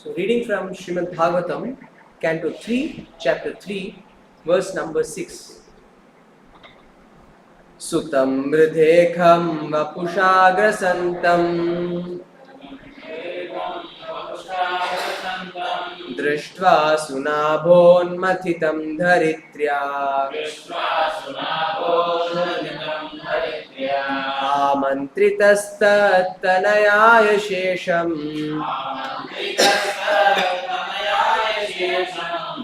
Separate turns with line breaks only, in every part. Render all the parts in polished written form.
So reading from Srimad Bhagavatam, Canto 3, Chapter 3, verse number 6. Sutam mridhekham vapushagrasantam Drishtva sunabhonmathitam dharitrya Amantritastattanayaya shesham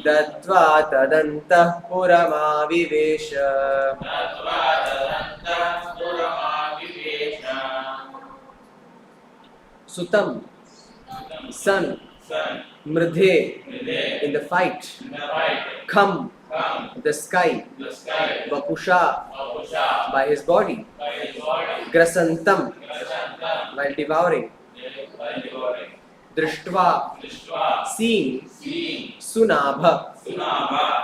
Dattva tadantah puramavivesha Sutam, son, mridhe, in the fight, kham, the sky, vapusha, by his body, grasantam, while devouring, drishtva, seeing, sunabha,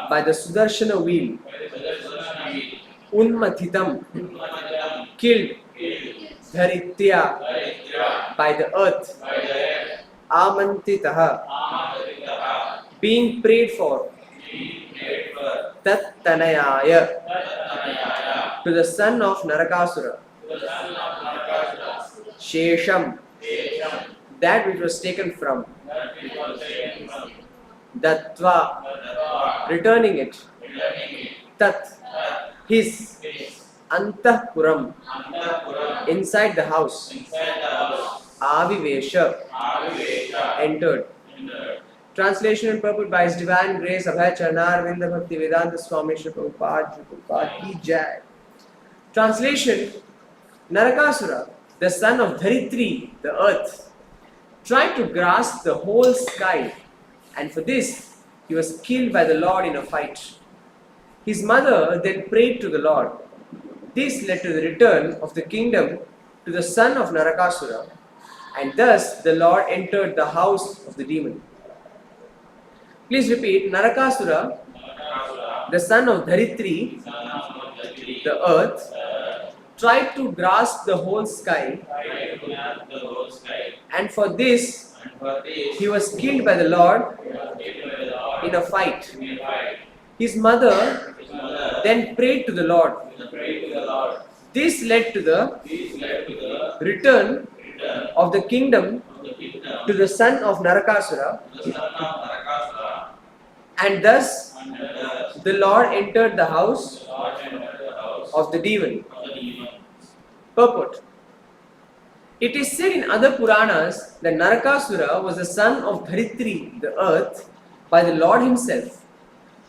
by the sudarshana wheel, unmathitam, killed, dharitya, by the earth, amantitaha, being prayed for, tattanayaya, to the son of Narakasura, shesham, that which was taken from, dattva, returning it, tat, his, antahpuram, inside the house, avivesha, entered. Translation and purport by His Divine Grace Abhay Charnar Vinda Bhakti Vedanta Swami Shri Prabhupada Ki Jai. Translation: Narakasura, the son of Dharitri, the earth, tried to grasp the whole sky, and for this he was killed by the Lord in a fight. His mother then prayed to the Lord. This led to the return of the kingdom to the son of Narakasura, and thus the Lord entered the house of the demon. Please repeat: Narakasura, the son of Dharitri, the earth, tried to grasp the whole sky, and for this he was killed by the Lord in a fight. His mother then prayed to the Lord. This led to the return of the kingdom to the son of Narakasura, and thus the Lord entered the house of the demon. Purport: it is said in other Puranas that Narakasura was the son of Dharitri, the earth, by the Lord himself.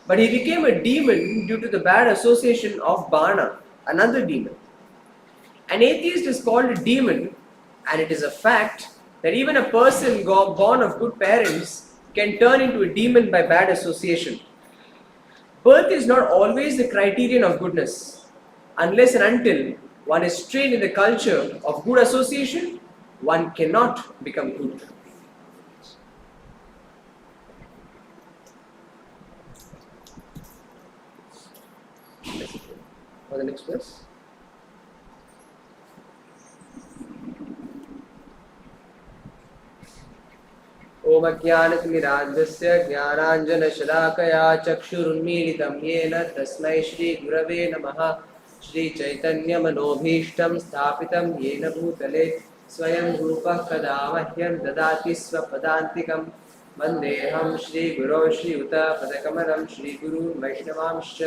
But he became a demon due to the bad association of Bana, another demon. An atheist is called a demon, and it is a fact that even a person born of good parents can turn into a demon by bad association. Birth is not always the criterion of goodness. Unless and until one is trained in the culture of good association, one cannot become good. For the next verse. ओम अज्ञानतिमिरान्धस्य ज्ञानाञ्जनशलाकया चक्षुरुन्मीलितं येन तस्मै श्रीगुरवे नमः। श्रीचैतन्यमनोभीष्टं स्थापितं येन भूतले स्वयं रूपः कदा मह्यं ददाति स्वपदान्तिकं। वन्देऽहं श्रीगुरो श्रीयुतपदकमलं श्रीगुरून् वैष्णवांश्च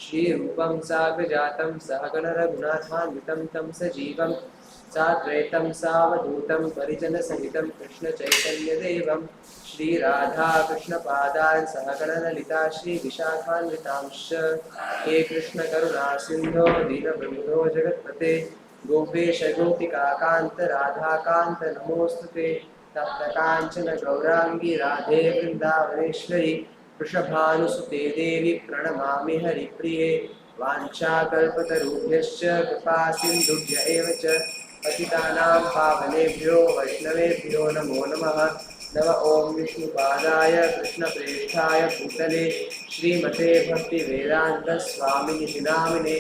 श्रीरूपं साग्रजातं सहगणरघुनाथान्वितं तं सजीवं साद्वैतं सावधूतं परिजनसहितं कृष्णचैतन्यदेवं श्रीराधाकृष्णपादान् सहगणललिता श्रीविशाखान्वितांश्च। हे कृष्णकरुणा सिन्धो दीनबन्धो जगत्पते गोपेश गोपिकान्त राधाकान्त नमोऽस्तुते। तप्तकाञ्चन गौराङ्गी राधे वृन्दावनेश्वरी वृषभानुसुते देवी प्रणमामि हरिप्रिये। वाञ्छाकल्पतरुभ्यश्च कृपासिन्धुभ्य एव च पतितानां पावनेभ्यो वैष्णवेभ्यो नमो नमः। नम ओं विष्णुपादाय कृष्णप्रेष्ठाय भूतले श्रीमते भक्तिवेदान्तस्वामिनिति नामिने।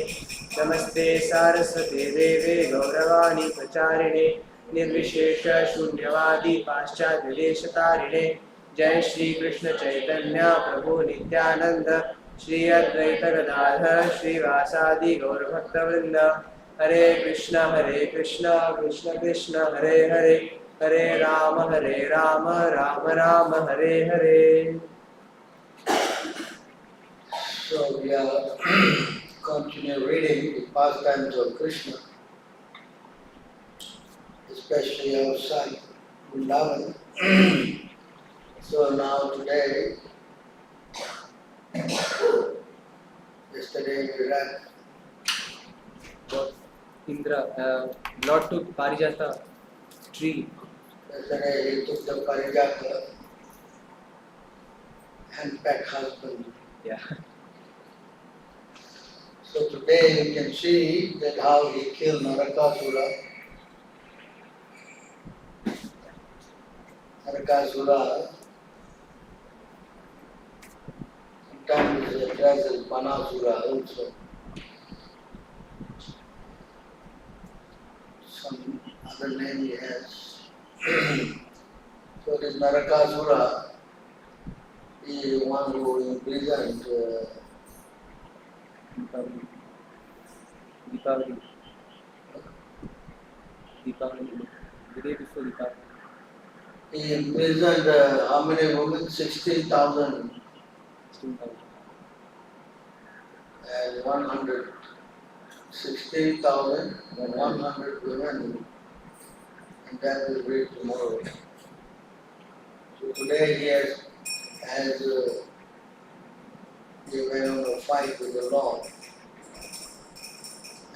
नमस्ते सारस्वते देवे गौरवाणी प्रचारिणे निर्विशेष शून्यवादी पाश्चात्यदेशतारिणे। Jai Shri Krishna Chaitanya Prabhu Nityananda Shri Advaita Gadadhar Shri Vasadi Gaur Bhaktavrinda Hare Krishna Krishna Krishna Hare Hare Hare Rama Rama Hare Hare.
So we are continue reading the pastimes of Krishna, especially outside Vrindavan. So now today, yesterday we read
Indra, Lord took Parijata tree.
yesterday he took the Parijata handpack husband.
Yeah.
So today you can see that how he killed Narakasura. Narakasura sometimes is addressed as Banasura also. Some other name he has. So this Narakasura is one who imprisoned
Deepavali. The day before Deepavali.
he imprisoned how many women? 16,000 and 100. 16,100 women, and that will read tomorrow. So today he went on a fight with the Lord,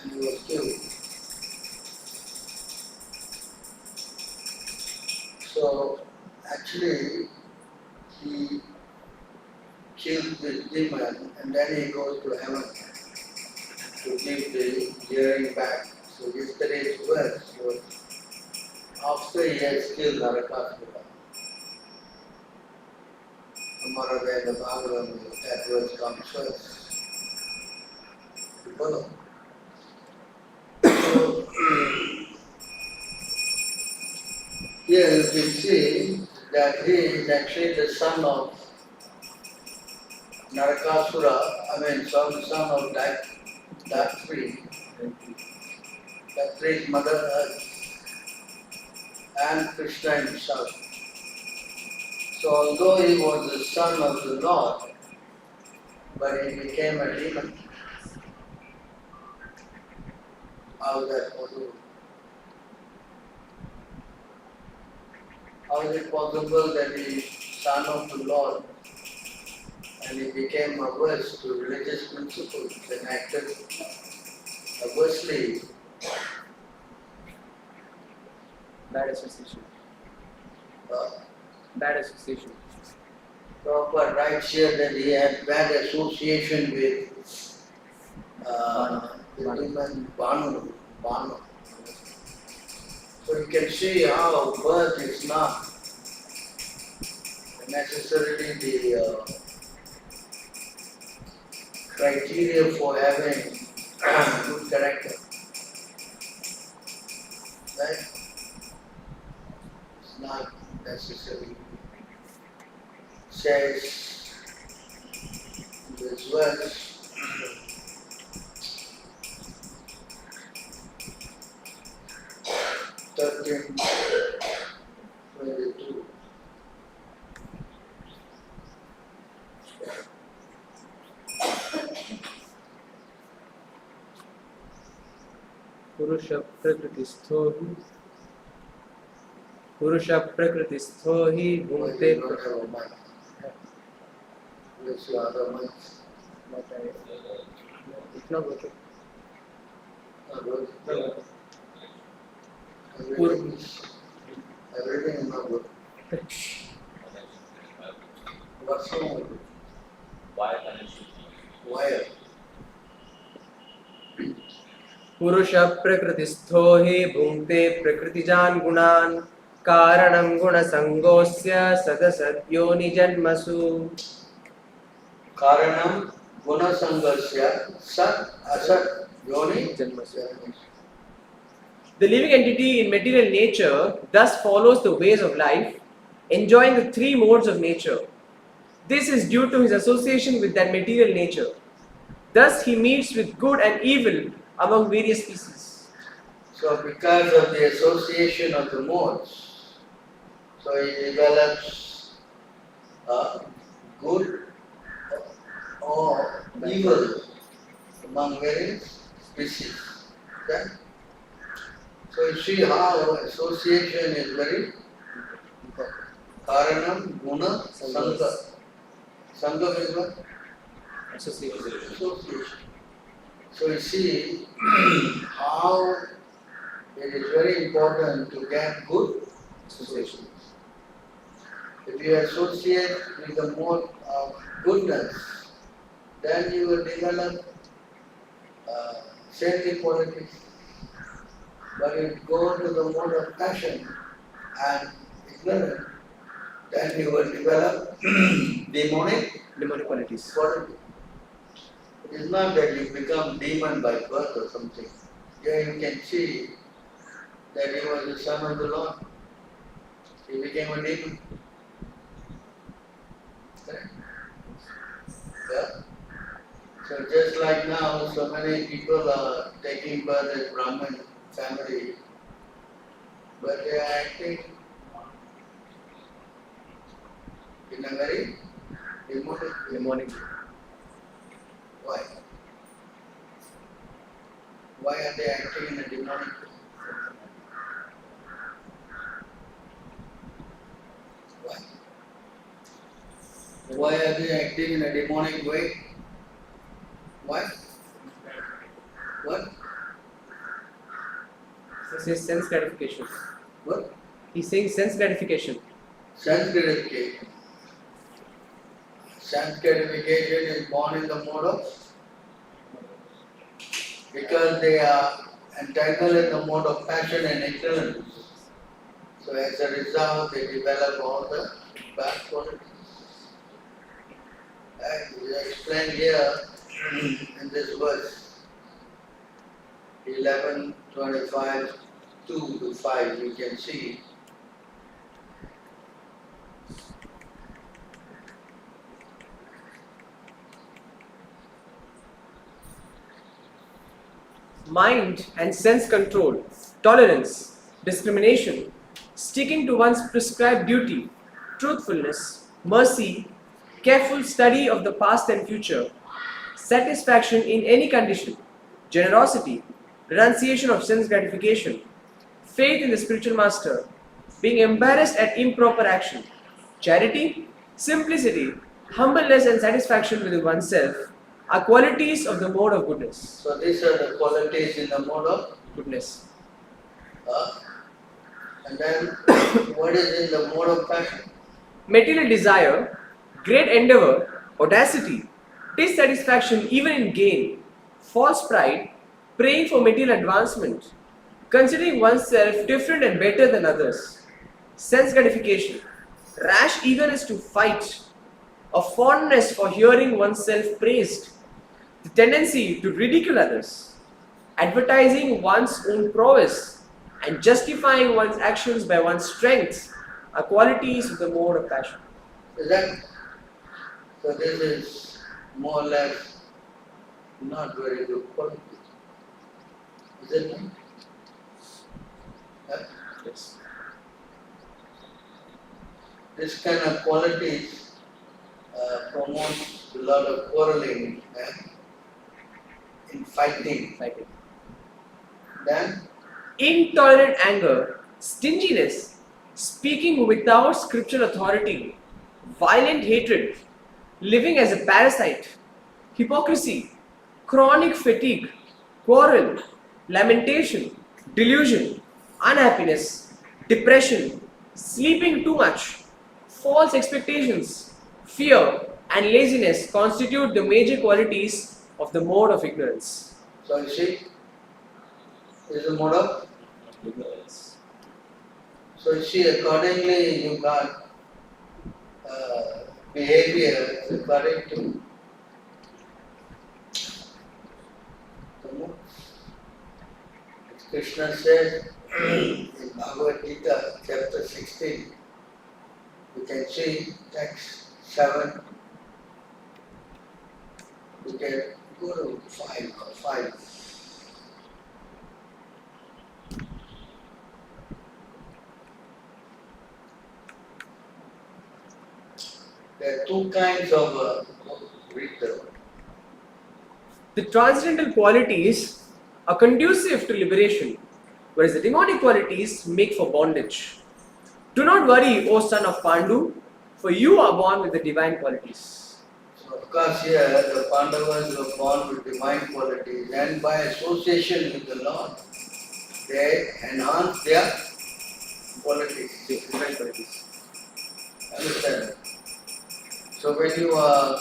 and he was killed. So actually, he killed the demon, and then he goes to heaven to give the hearing back. So yesterday's verse was after he has killed Narakasura. Amara the Bhagavatam, that verse comes first. You follow? So, here you can see that he is actually the son of Narakasura, son of Datri. Datri's mother Earth, and Krishna himself. So although he was the son of the Lord, but he became a demon. How is that possible? How is it possible that he is son of the Lord and he became averse to religious principles and acted aversely?
Bad association. Bad association.
Prabhupada writes here that he had bad association with the demon Banu. So you can see how birth is not necessarily the criteria for having good character. Right? It's not necessary. Says in this verse, 13:22.
Purusha Prakritistho hi bhunte.
Where's your other months?
It's not working.
Everything is not good. What's wrong with it? Wire.
Purusha Prakritistho hi bhunte Prakritijan gunan Karanam guna sangosya sadasadyoni janmasu.
Karanam guna sangasya sat asat yoni janmasya.
The living entity in material nature thus follows the ways of life enjoying the three modes of nature. This is due to his association with that material nature. Thus, he meets with good and evil among various species.
So because of the association of the modes, so he develops good or evil among various species. Okay? So you see how association is very important. Karanam, Guna, Sangha. Sangha is what?
Association.
Association. So you see how it is very important to get good association. If you associate with the mode of goodness, then you will develop saintly qualities. But if you go to the mode of passion and ignorance, then you will develop demonic
qualities.
qualities. It is not that you become demon by birth or something. Here you can see that he was the son of the Lord. He became a demon. Correct? Yeah. So just like now, so many people are taking birth as Brahmin family, but they are acting in a very demonic way. Why? Why are they acting in a demonic way? Why? Why are they acting in a demonic way? Why? What?
This is sense gratification.
What?
He's saying sense gratification.
Sense gratification. Sense gratification is born in the mode of, because they are entangled in the mode of passion and ignorance. So as a result, they develop all the bad qualities. And we explain here in this verse 11:25, 2 to 5, you can see.
Mind and sense control, tolerance, discrimination, sticking to one's prescribed duty, truthfulness, mercy, careful study of the past and future, satisfaction in any condition, generosity, renunciation of sense gratification, faith in the spiritual master, being embarrassed at improper action, charity, simplicity, humbleness and satisfaction with oneself are qualities of the mode of goodness.
So these are the qualities in the mode of
Goodness.
and then what is in the mode of passion?
Material desire, great endeavor, audacity, dissatisfaction even in gain, false pride, praying for material advancement, considering oneself different and better than others, sense gratification, rash eagerness to fight, a fondness for hearing oneself praised, the tendency to ridicule others, advertising one's own prowess, and justifying one's actions by one's strength are qualities of the mode of passion.
Is that? So this is more or less not very good quality. Is it not? Yeah?
Yes.
This kind of qualities promotes a lot of quarreling in fighting. Then
Intolerant anger, stinginess, speaking without scriptural authority, violent hatred, living as a parasite, hypocrisy, chronic fatigue, quarrel, lamentation, delusion, unhappiness, depression, sleeping too much, false expectations, fear, and laziness constitute the major qualities of the mode of ignorance.
so you see, this is the mode of.
Ignorance.
So you see, accordingly you got behavior according to the mode. Krishna says in Bhagavad Gita, chapter 16, You can see text 7. You can go to 5. There are two kinds of read
The transcendental qualities are conducive to liberation, whereas the demonic qualities make for bondage. Do not worry, O son of Pandu, for you are born with the divine qualities.
So of course here the Pandavas were born with divine qualities, and by association with the Lord, they enhance their qualities.
Divine qualities.
Understand? So when you are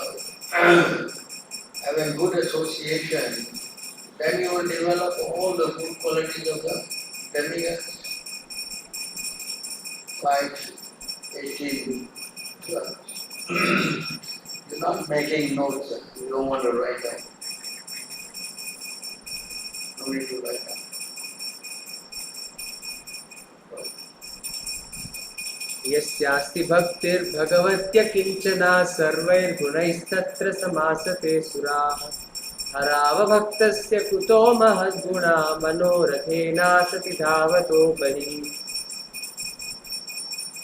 having good association, then you will develop all the good qualities of the demigods. 5, 18, 12. You're not making notes, you don't want to write down. No need to write down.
यस्यास्ति भक्तिर्भगवत्य किंचना सर्वैर्गुणैस्तत्र समासते सुराः हरावभक्तस्य कुतो महद्गुणा मनोरथेनासति धावतोपरि.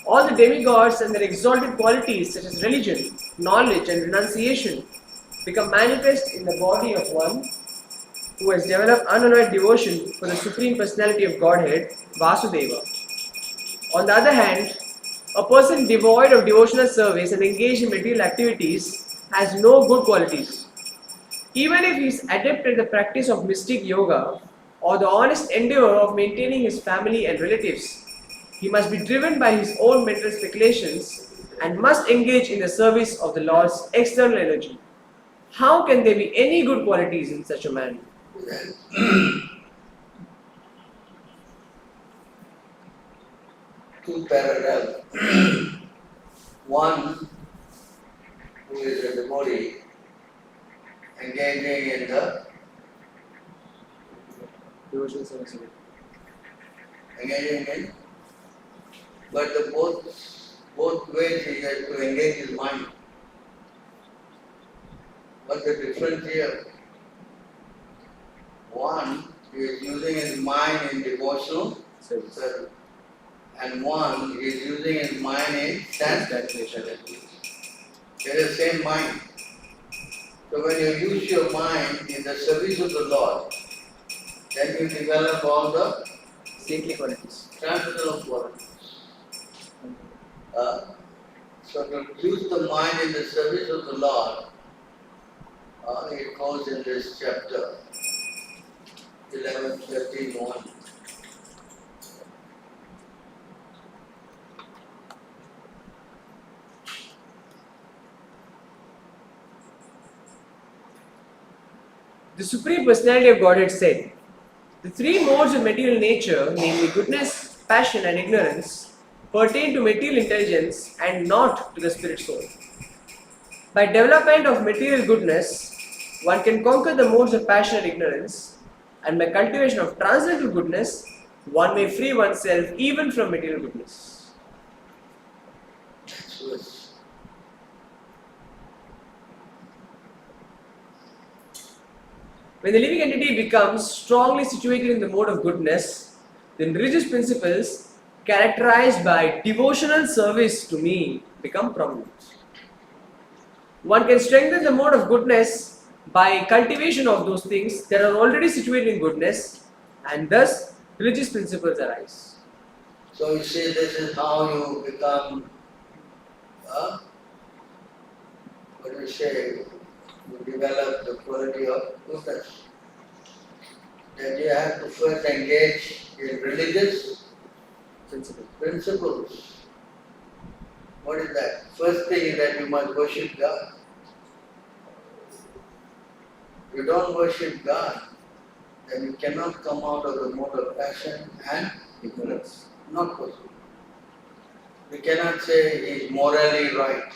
All the demigods and their exalted qualities such as religion, knowledge and renunciation become manifest in the body of one who has developed unalloyed devotion for the Supreme Personality of Godhead, Vasudeva. On the other hand, a person devoid of devotional service and engaged in material activities has no good qualities. Even if he is adept at the practice of mystic yoga or the honest endeavor of maintaining his family and relatives, he must be driven by his own mental speculations and must engage in the service of the Lord's external energy. How can there be any good qualities in such a man?
Two parallel. One who is a devotee engaging in the
Devotional service.
engaging in, but the both ways he has to engage his mind. But the difference here, one he is using his mind in devotional service, and one he is using his mind in sense gratification. They are the same mind. So when you use your mind in the service of the Lord, then you develop all the
Saintly qualities.
transcendental qualities. So to use the mind in the service of the Lord, it goes in this chapter 11, 13, 1.
The Supreme Personality of Godhead said, the three modes of material nature, namely goodness, passion and ignorance, pertain to material intelligence and not to the spirit soul. By development of material goodness, one can conquer the modes of passion and ignorance, and by cultivation of transcendental goodness, one may free oneself even from material goodness.
Next verse.
When the living entity becomes strongly situated in the mode of goodness, then religious principles characterized by devotional service to me become prominent. One can strengthen the mode of goodness by cultivation of those things that are already situated in goodness, and thus religious principles arise.
So you see, this is how you become, what do you say, you develop the quality of goodness. Then you have to first engage in religious principles. What is that? First thing is that you must worship God. If you don't worship God, then you cannot come out of the mode of passion and ignorance. Not possible. We cannot say he is morally right.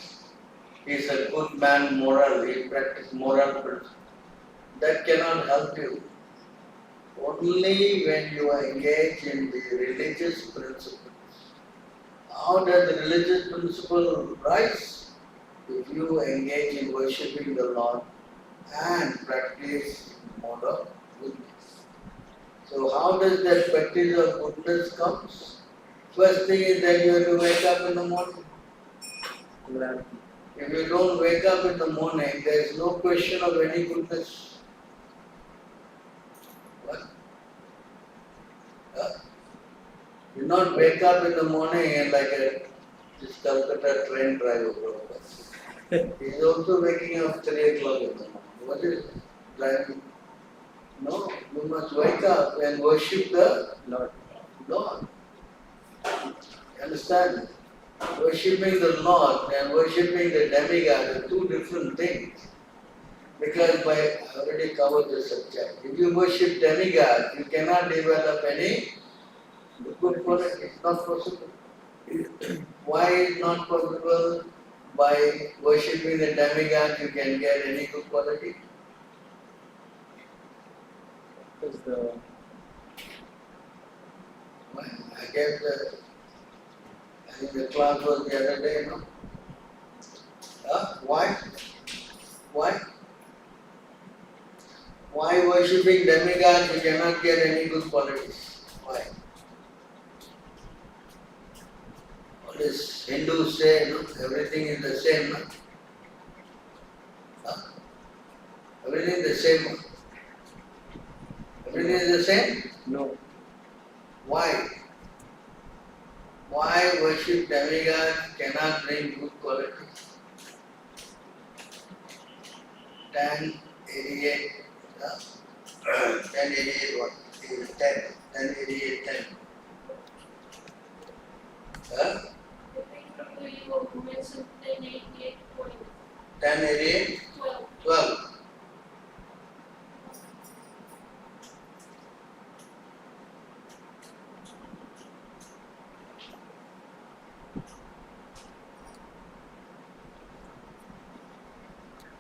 He is a good man moral, he practices moral principles. That cannot help you. Only when you are engaged in the religious principles, how does the religious principle rise? If you engage in worshipping the Lord and practice mode of goodness. So how does that practice of goodness comes? First thing is that you have to wake up in the morning. If you don't wake up in the morning, there is no question of any goodness. What? You not wake up in the morning and like this Calcutta train driver. He is also waking up 3 o'clock in the morning. What is driving? No, you must wake up and worship the Lord. You understand? Worshipping the Lord and worshipping the demigod are two different things. Because I already covered the subject. If you worship demigod, you cannot develop any good quality. It's not possible. Why is not possible? By worshipping the demigod, you can get any good quality.
Because the
I gave I think the class was the other day, no? Why? Why? Why worshipping demigods you cannot get any good qualities? Why? All these Hindus say, no, everything is the same, no? Everything is the same. No? Everything is the same?
no.
Why? Why worship demigods cannot bring good qualities? 1088, 1088 what? 10, 1088, 10. Huh? 1088, 12.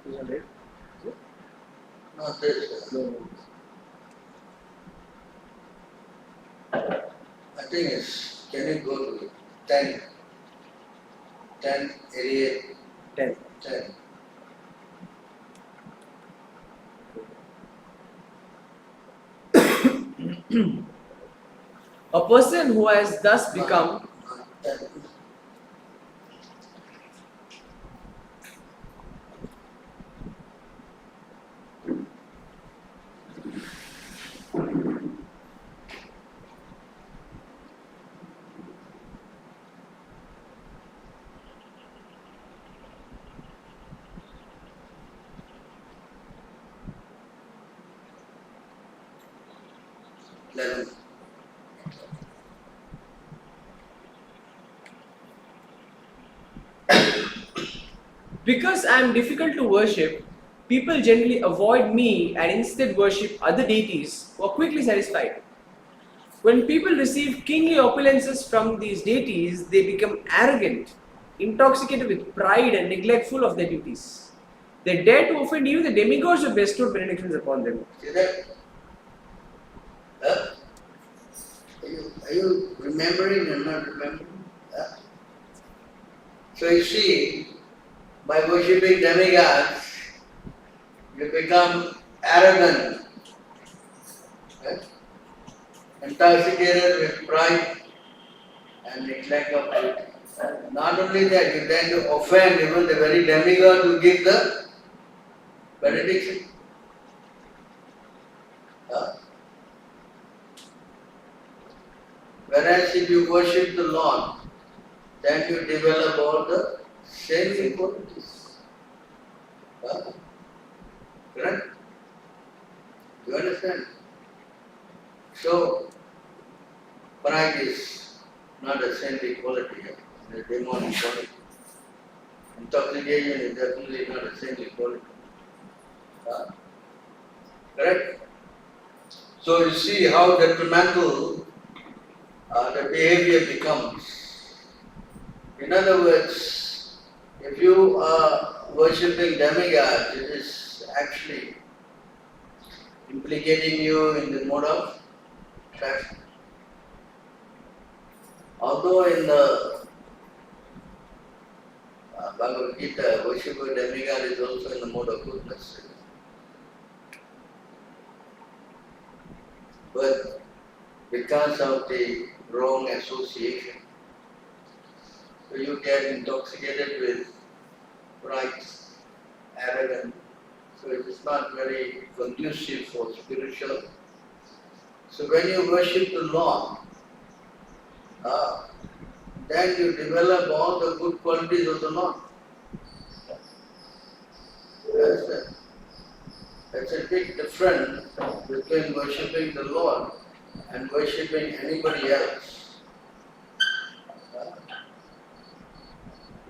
Isn't it?
Not this.
No.
I think it's, can you go to it? 10, 1088,
10.
10.
A person who has thus become
10.
because I am difficult to worship, people generally avoid me and instead worship other deities who are quickly satisfied. When people receive kingly opulences from these deities, they become arrogant, intoxicated with pride and neglectful of their duties. They dare to offend even the demigods who bestowed benedictions upon them.
See that? Huh? Are you remembering or not remembering? Huh? So you see, by worshipping demigods, you become arrogant, right? Intoxicated with pride and neglect of duty. Not only that, you tend to offend even the very demigod who give the benediction. Whereas if you worship the Lord, then you develop all the saintly qualities. Correct? You understand? So, pride is not a saintly quality, it's a demonic quality. Intoxication is definitely not a saintly quality. Correct? So you see how detrimental the behavior becomes. In other words, if you are worshipping demigods, it is actually implicating you in the mode of traffic. Although in the Bhagavad Gita, worship of demigod is also in the mode of goodness. But because of the wrong association, so you get intoxicated with pride, arrogance, so it is not very conducive for spiritual. So when you worship the Lord, then you develop all the good qualities of the Lord. That's a big difference between worshipping the Lord and worshipping anybody else.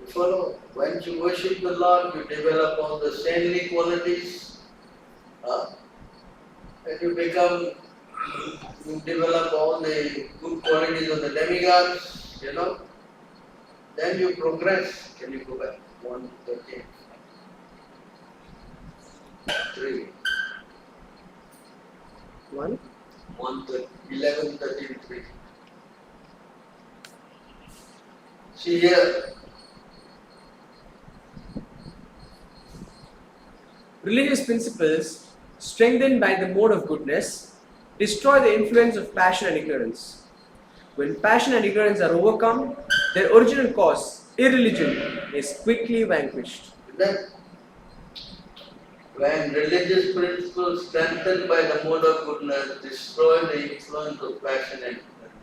You follow? When you worship the Lord, you develop all the saintly qualities. And you develop all the good qualities of the demigods, Then you progress. Can you go back? 1:13. 3.
1.
11, 13, 3. See here.
Religious principles, strengthened by the mode of goodness, destroy the influence of passion and ignorance. When passion and ignorance are overcome, their original cause, irreligion, is quickly vanquished.
Then, when religious principles strengthened by the mode of goodness destroy the influence of passion and ignorance.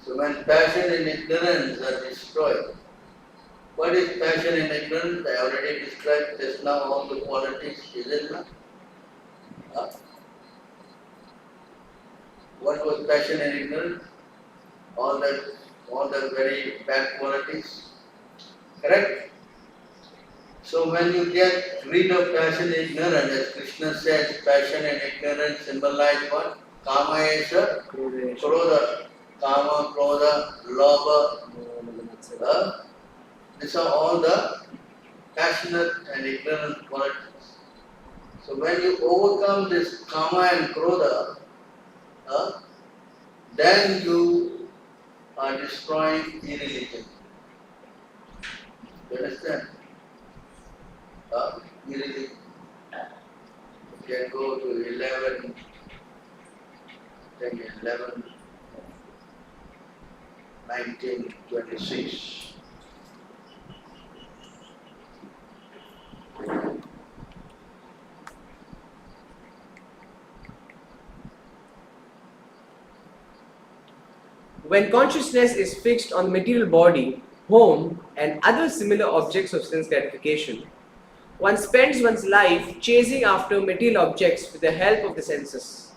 So when passion and ignorance are destroyed, what is passion and ignorance? I already described just now all the qualities, isn't it? What was passion and ignorance? All the very bad qualities. Correct? So when you get rid of passion and ignorance, as Krishna says, passion and ignorance symbolize what? Kama esha, krodha. Kama, krodha, lobha. These are all the passionate and ignorant qualities. So when you overcome this kama and krodha, then you are destroying irreligion. You understand? Irreligion. You can go to 11, 19, 26.
When consciousness is fixed on the material body, home, and other similar objects of sense gratification, one spends one's life chasing after material objects with the help of the senses.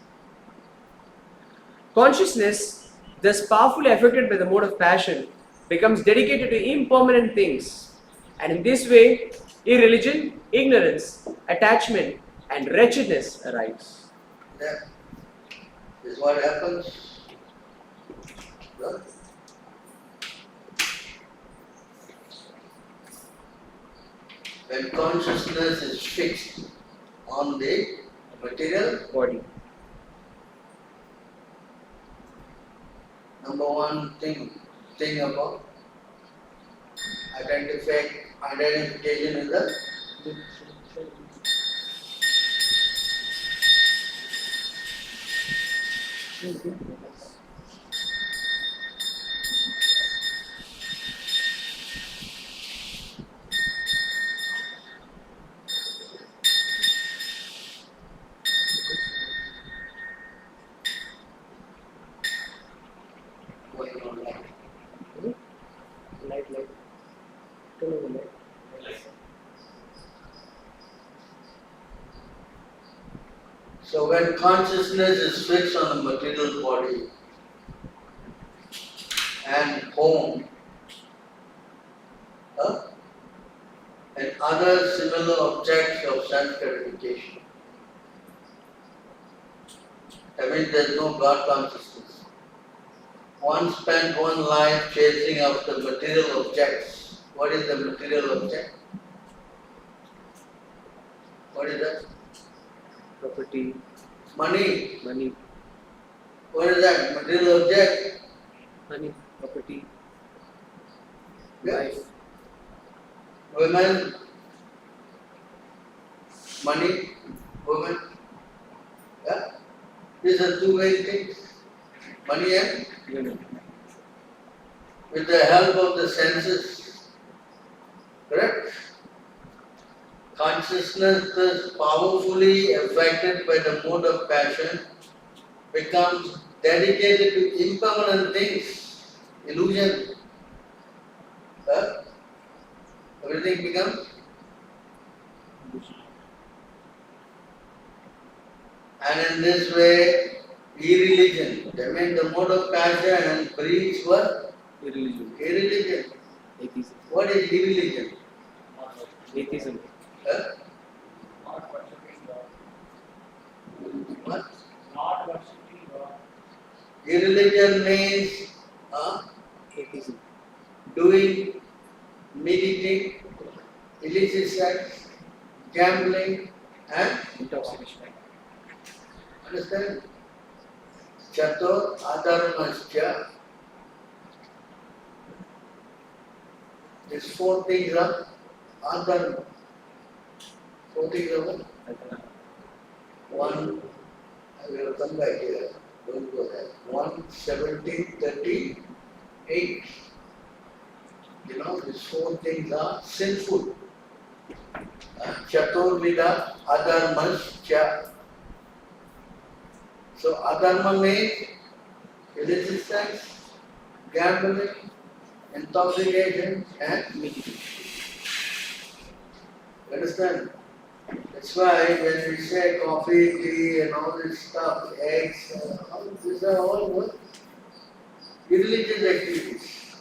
Consciousness, thus powerfully affected by the mode of passion, becomes dedicated to impermanent things, and in this way, irreligion, ignorance, attachment, and wretchedness arise.
That is what happens. When consciousness is fixed on the material
Body.
Number one thing about identification is the
Light. Turn on the light.
So when consciousness is fixed on the material body and home and other similar objects of sense gratification, that means there is no God consciousness. One spent one life chasing after material objects. What is the material object? What is that?
Property,
Money.
money,
What is that? Material object.
property,
Yeah.
life.
women, money, women. Yeah? These are two main things. Money and
Women.
with the help of the senses. Correct? Consciousness is powerfully affected by the mode of passion, becomes dedicated to impermanent things, illusion. Huh? Everything becomes. And in this way, irreligion. That means the mode of passion breeds what?
Irreligion.
Irreligion.
Atheism.
What is irreligion?
Atheism.
Huh?
Not worshipping God.
What?
Not worshipping God.
Irreligion means
Atheism.
doing, meditating, illicit sex, gambling, and
Intoxication.
understand? Chatur adharmascha. These four things are adharma. Four things are what? One, I will come back here. Don't go there. 1:17:38. You know, these four things are sinful. Chaturvida adharmascha. So adharma means illicit sex, gambling, intoxication, and meditation. You understand? That's why when we say coffee, tea, and all this stuff, eggs, all these are all what? Irreligious activities.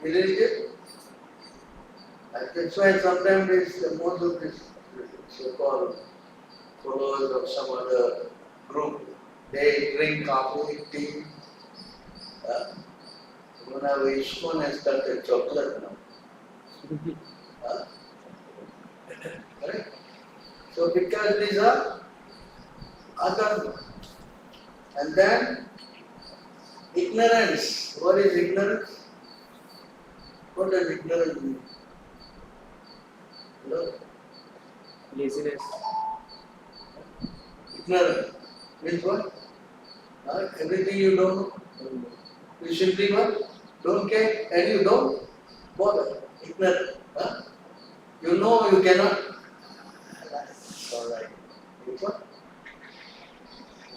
Irreligious. And that's why sometimes most of this so-called followers of some other group, they drink coffee, tea. Even our ISKCON has started chocolate now. Correct? So because these are adharma. And then ignorance. What is ignorance? What does ignorance mean? Hello?
Laziness.
Ignorance means what? Everything you don't know. You simply what? Don't care and you don't bother. Ignorant. You know you cannot. That's alright. You what?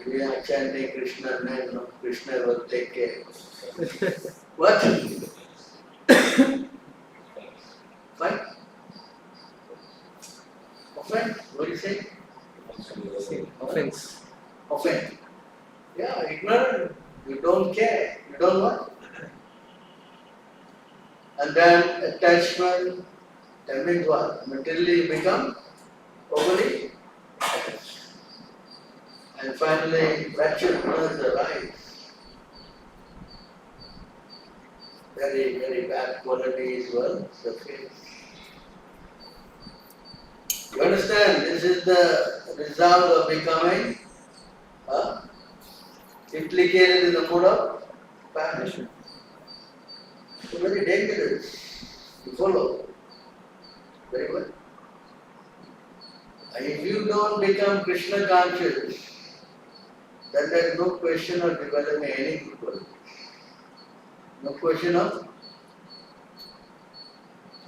We are chanting Krishna name, no? Krishna will take care. What? Fine? Offend? What do you say?
Offense.
Offend. Yeah, ignorant. You don't care. You don't what? And then attachment. That means what? Materially you become overly attached. And finally, wretchedness arises. Very, very bad qualities will surface. You understand? This is the result of becoming implicated in the mode of passion. So very dangerous to follow. Very good. And if you don't become Krishna conscious, then there is no question of developing any good quality. No question of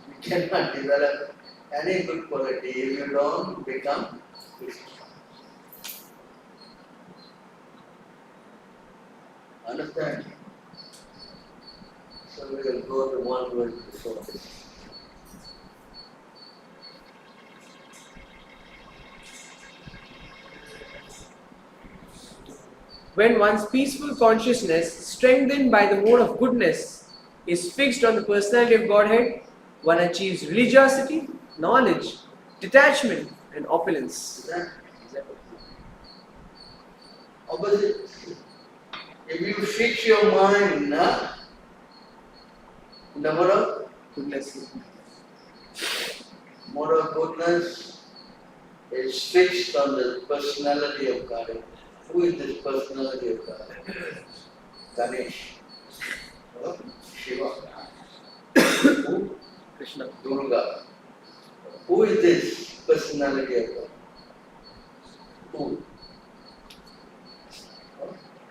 you cannot develop any good quality if you don't become Krishna. Understand? So we will go to one word before this.
When one's peaceful consciousness, strengthened by the mode of goodness, is fixed on the personality of Godhead, one achieves religiosity, knowledge, detachment, and opulence.
Opposite. If you fix your mind in the mode of
Goodness.
mode of goodness is fixed on the personality of God. Who is this personality of God? Ganesh. Shiva. Who?
Krishna.
Durga. Who is this personality of God? Who?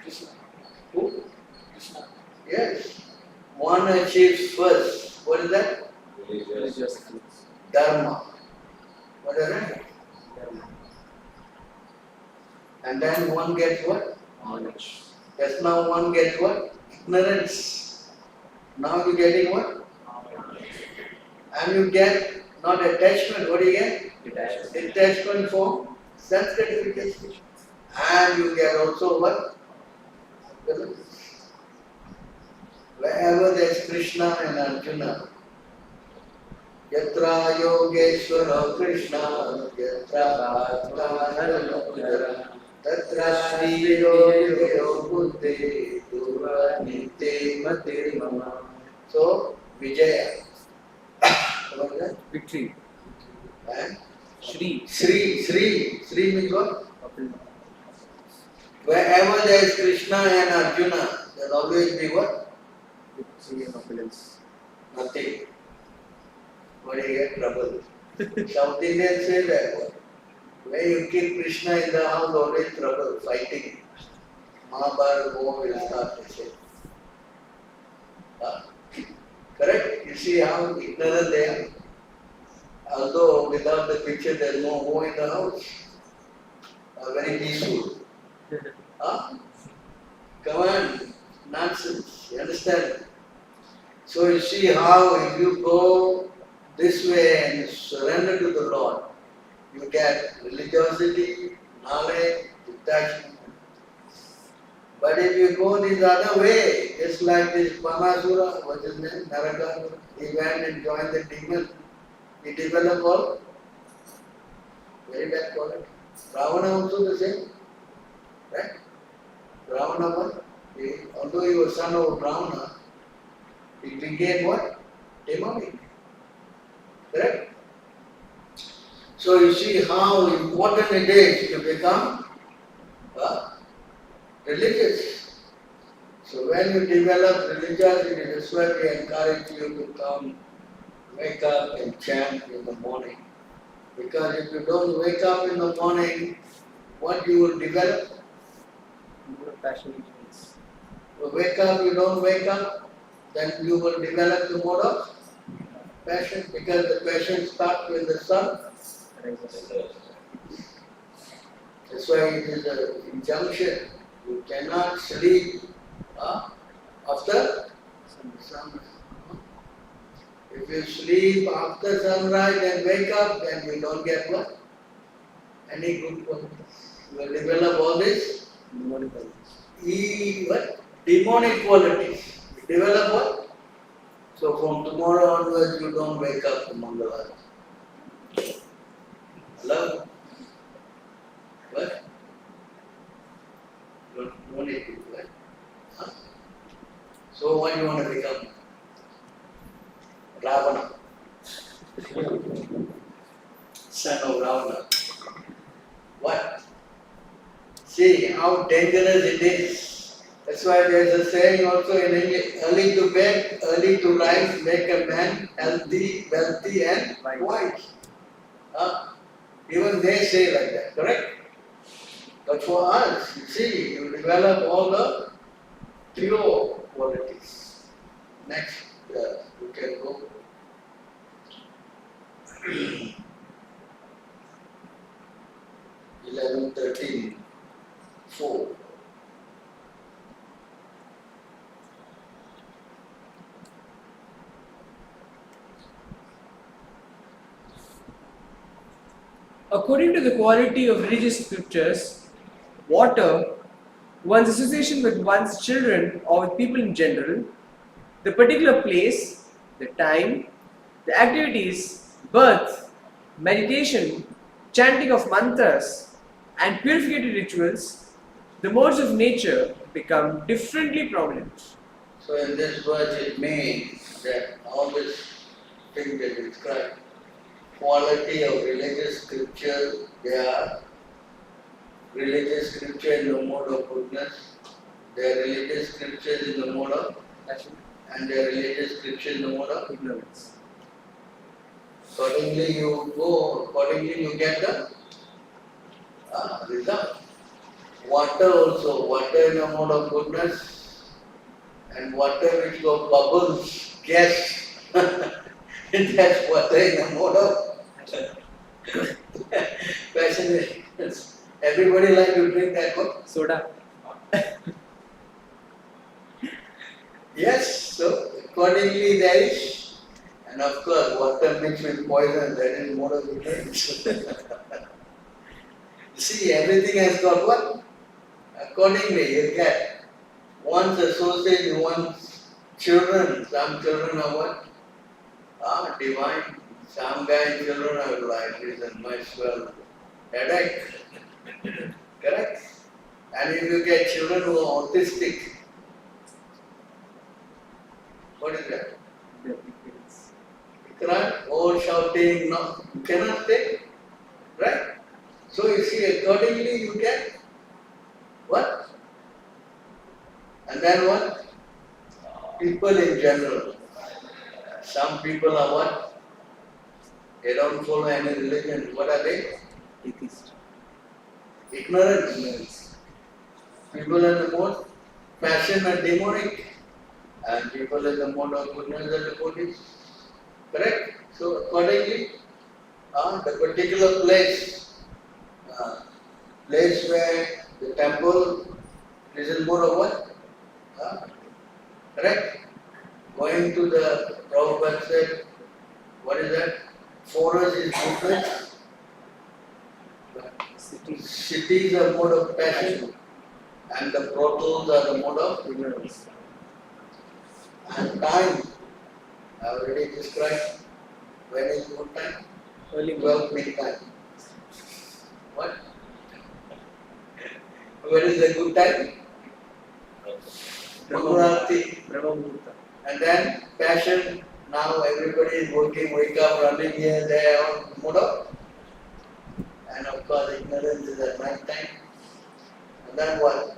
Krishna.
Who?
Krishna.
Yes. One achieves first. What is that?
Religious things.
Dharma. What is that? And then one gets what?
Knowledge.
Just now one gets what? Ignorance. Now you're getting what? And you get not attachment. What do you get?
Detachment.
Detachment from sense gratification. And you get also what? Wherever there is Krishna and Arjuna, Yatra Yogeshwara Krishna, Yatra Bhakta Tatra Shri Yogayo Buddhe Durva Nite Mate Mama. So, Vijaya. What is that?
Victory.
And
Shri.
Sri means what? Wherever there is Krishna and Arjuna, there will always be what?
Victory and opulence.
Nothing. What do you get? Trouble. South Indians say that word. When you keep Krishna in the house, always trouble, fighting. Mahabharata war will start, they say. Correct? You see how ignorant they are. Although without the picture there is no war in the house. Very peaceful. Come on, nonsense. You understand? So you see how if you go this way and surrender to the Lord, you get religiosity, knowledge, detachment. But if you go this other way, just like this Pamasura, what's his name? Naraka, he went and joined the demon. He developed all very bad quality. Ravana also the same. Right? Ravana what? Although he was son of Ravana, he became what? Demonic. Correct? So you see how important it is to become religious. So when you develop religiosity, that's why we encourage you to come, wake up and chant in the morning. Because if you don't wake up in the morning, what you will develop?
More passionate things.
You wake up, you don't wake up, then you will develop the mode of passion, because the passion starts when the sun. That's why it is an injunction. You cannot sleep after sunrise. If you sleep after sunrise and wake up, then you don't get what? Any good qualities. You will develop all this demonic qualities. You develop what? So from tomorrow onwards, you don't wake up to Mangalara. Hello? What? You don't need to do that. Huh? So what do you want to become? Ravana. Son of Ravana. What? See how dangerous it is. That's why there is a saying also in English, early to bed, early to rise, make a man healthy, wealthy and wise. Even they say like that, correct? But for us, you see, you develop all the pure qualities. Next, you can go. 11, 13, 4.
According to the quality of religious scriptures, water, one's association with one's children or with people in general, the particular place, the time, the activities, birth, meditation, chanting of mantras, and purificatory rituals, the modes of nature become differently prominent.
So in this verse it means that all this thing they describe, quality of religious scripture, they are religious scripture in the mode of goodness, they are religious scriptures in the mode of
Passion,
and they are religious scripture in the mode of
ignorance.
Accordingly you go, accordingly you get the result. Water also, water in a mode of goodness, and water which go bubbles, gas, that's water in a mode of passion. Everybody like to drink that one?
Soda.
Yes, so accordingly there is, and of course water mixed with poison, that is mode of ignorance. See, everything has got what? Accordingly you get. One's associated, one's children, some children are what? Divine. Some guy children are like this and much well headache. Correct? And if you get children who are autistic, what is that? You cannot over shouting, no, you cannot say, right? So you see, accordingly you get what? And then what? People in general. Some people are what? They don't follow any religion. What are they?
Atheist.
Ignorance. People in the mode passion are demonic, and people in the mode of goodness are devotees. Correct? So accordingly, the particular place where the temple is in mode of what? Correct? Going to the Prabhupada said, what is that? Forest is goodness. Cities are mode of passion, and the brothels are the mode of
Ignorance.
and time. I already described when is good time?
Early morning.
12 midnight. What? When is the good time? Mangarati.
Brahma Muhurta.
And then passion. Now everybody is working, wake up, running here, there, on mode of. And of course, ignorance is at night time. And then what?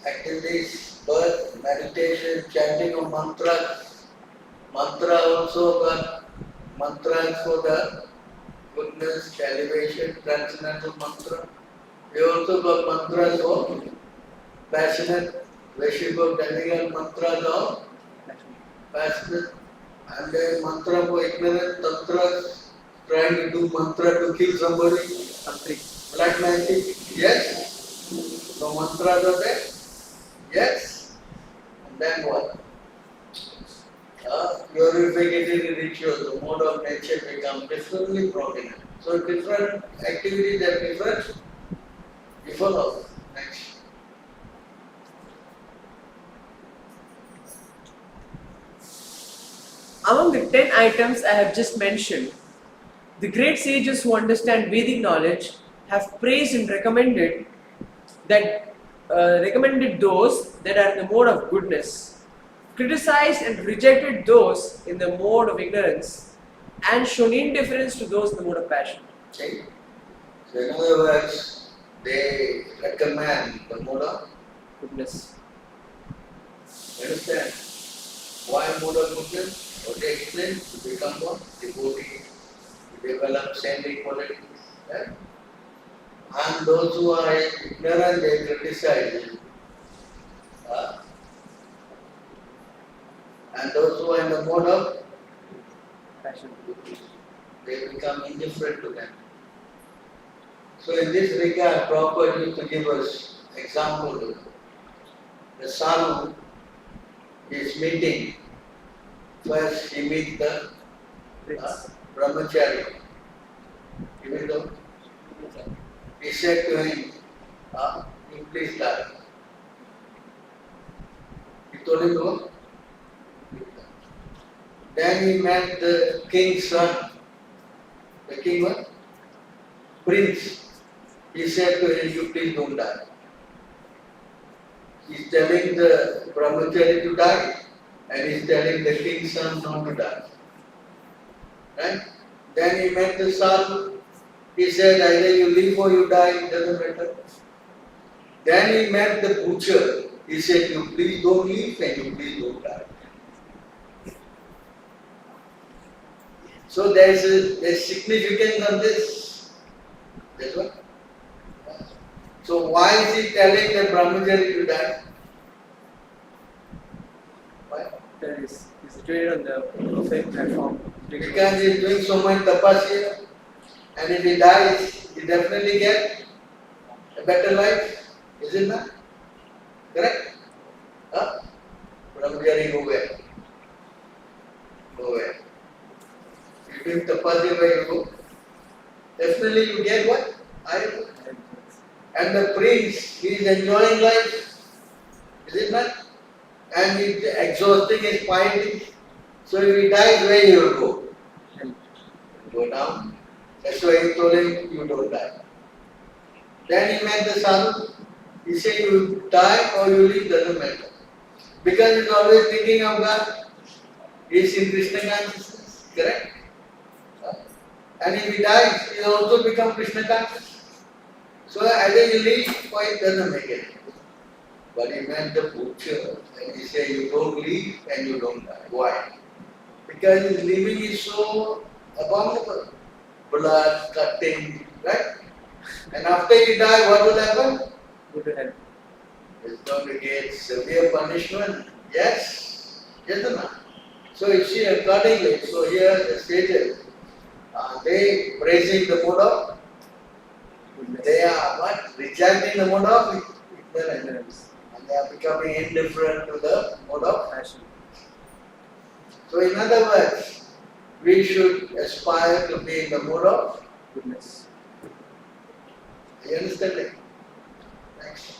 Activities, birth, meditation, chanting of mantras. Mantra also got mantras for the goodness, elevation, transcendental mantra. We also got mantras for passionate, worship of demigod, mantras of passionate, and then mantra for ignorant, tantras, trying to do mantra to kill somebody,
Tantric.
black magic, yes. So mantras are there, yes. And then what? Purificatory rituals, the mode of nature become differently prominent. So different activities have different, you follow. Next.
Among the 10 items I have just mentioned, the great sages who understand Vedic knowledge have praised and recommended those that are in the mode of goodness, criticized and rejected those in the mode of ignorance, and shown indifference to those in the mode of passion.
Okay. So in other words, they recommend the mode of
Goodness.
understand. Why mode of goodness? What they explain to become what? Devotee, to develop saintly qualities. Right? And those who are ignorant, they criticize. And those who are in the mode of,
Passion.
they become indifferent to them. So in this regard, Prabhupada used to give us example. The son is meeting. First he meets the
Prince.
brahmachari. Even though he said to him, you please die. He told him to. Then he met the king's son. The king was prince. He said to him, you please don't die. He's telling the brahmachari to die, and he's telling the king's son not to die. Right? Then he met the son. He said, either you live or you die, it doesn't matter. Then he met the butcher. He said, you please don't live and you please don't die. So there's significance of this. That's what. So why is he telling the brahmachari to die? Why?
That is situated on the perfect platform.
Because he is doing so much tapasya, and if he dies, he definitely get a better life, is it not? Correct? Huh? Brahmachari go where? Go where? You doing tapasya where you go? Definitely you get what? I. And the prince, he is enjoying life, is it not? And he is exhausting his piety. So if he dies, where he will go? Go down. That's why he told him, you don't die. Then he met the sadhu. He said, you die or you live, doesn't matter. Because he's always thinking of God. He is in Krishna consciousness, correct? And if he dies, he will also become Krishna conscious. So either you leave or it doesn't make it. But he met the butcher and he said, you don't leave and you don't die. Why? Because his living is so abominable. Blood, cutting, right? And after you die, what will happen?
Go to hell.
He's going to get severe punishment. Yes? Yes or not? So you see accordingly, so here the sages, they praising the mode of, they are what? Rejecting the mode of ignorance. And they are becoming indifferent to the mode of
Passion.
So in other words, we should aspire to be in the mode of
Goodness.
you understand it? Next.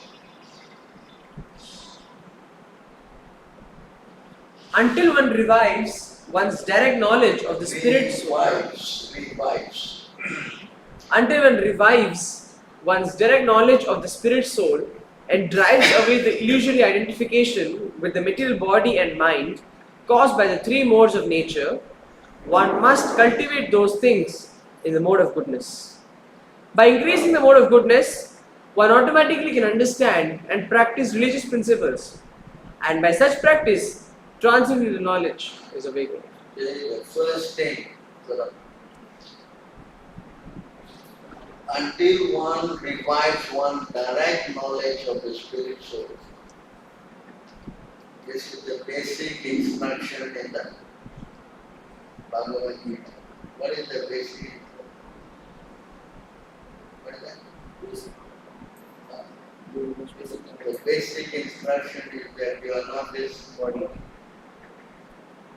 Until one revives one's direct knowledge of the spirit's
Revives.
until one revives one's direct knowledge of the spirit soul and drives away the illusory identification with the material body and mind caused by the three modes of nature, one must cultivate those things in the mode of goodness. By increasing the mode of goodness, one automatically can understand and practice religious principles, and by such practice, transcendental knowledge is awakened.
The first thing, until one revives one direct knowledge of the spirit soul. This is the basic instruction in the Bhagavad Gita. What is the basic? What is that? The basic instruction is that you are not this body.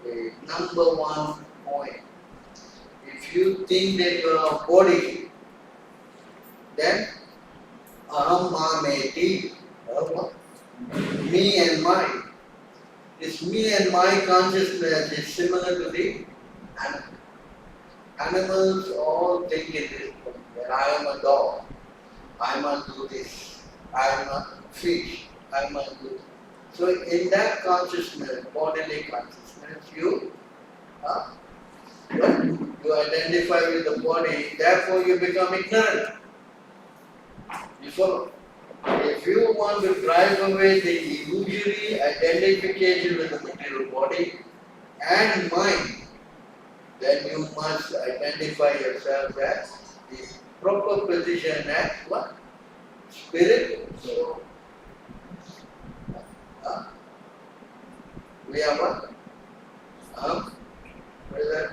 The number one point. If you think that you are a body, then aham mameti, me and mine. This me and my consciousness is similar to the animal. Animals all think it is that I am a dog, I must do this, I am a fish, I must do this. So in that consciousness, bodily consciousness, you identify with the body, therefore you become ignorant. You follow? If you want to drive away the illusory identification with the material body and mind, then you must identify yourself as the proper position as what? Spirit. So, we are what? What is that?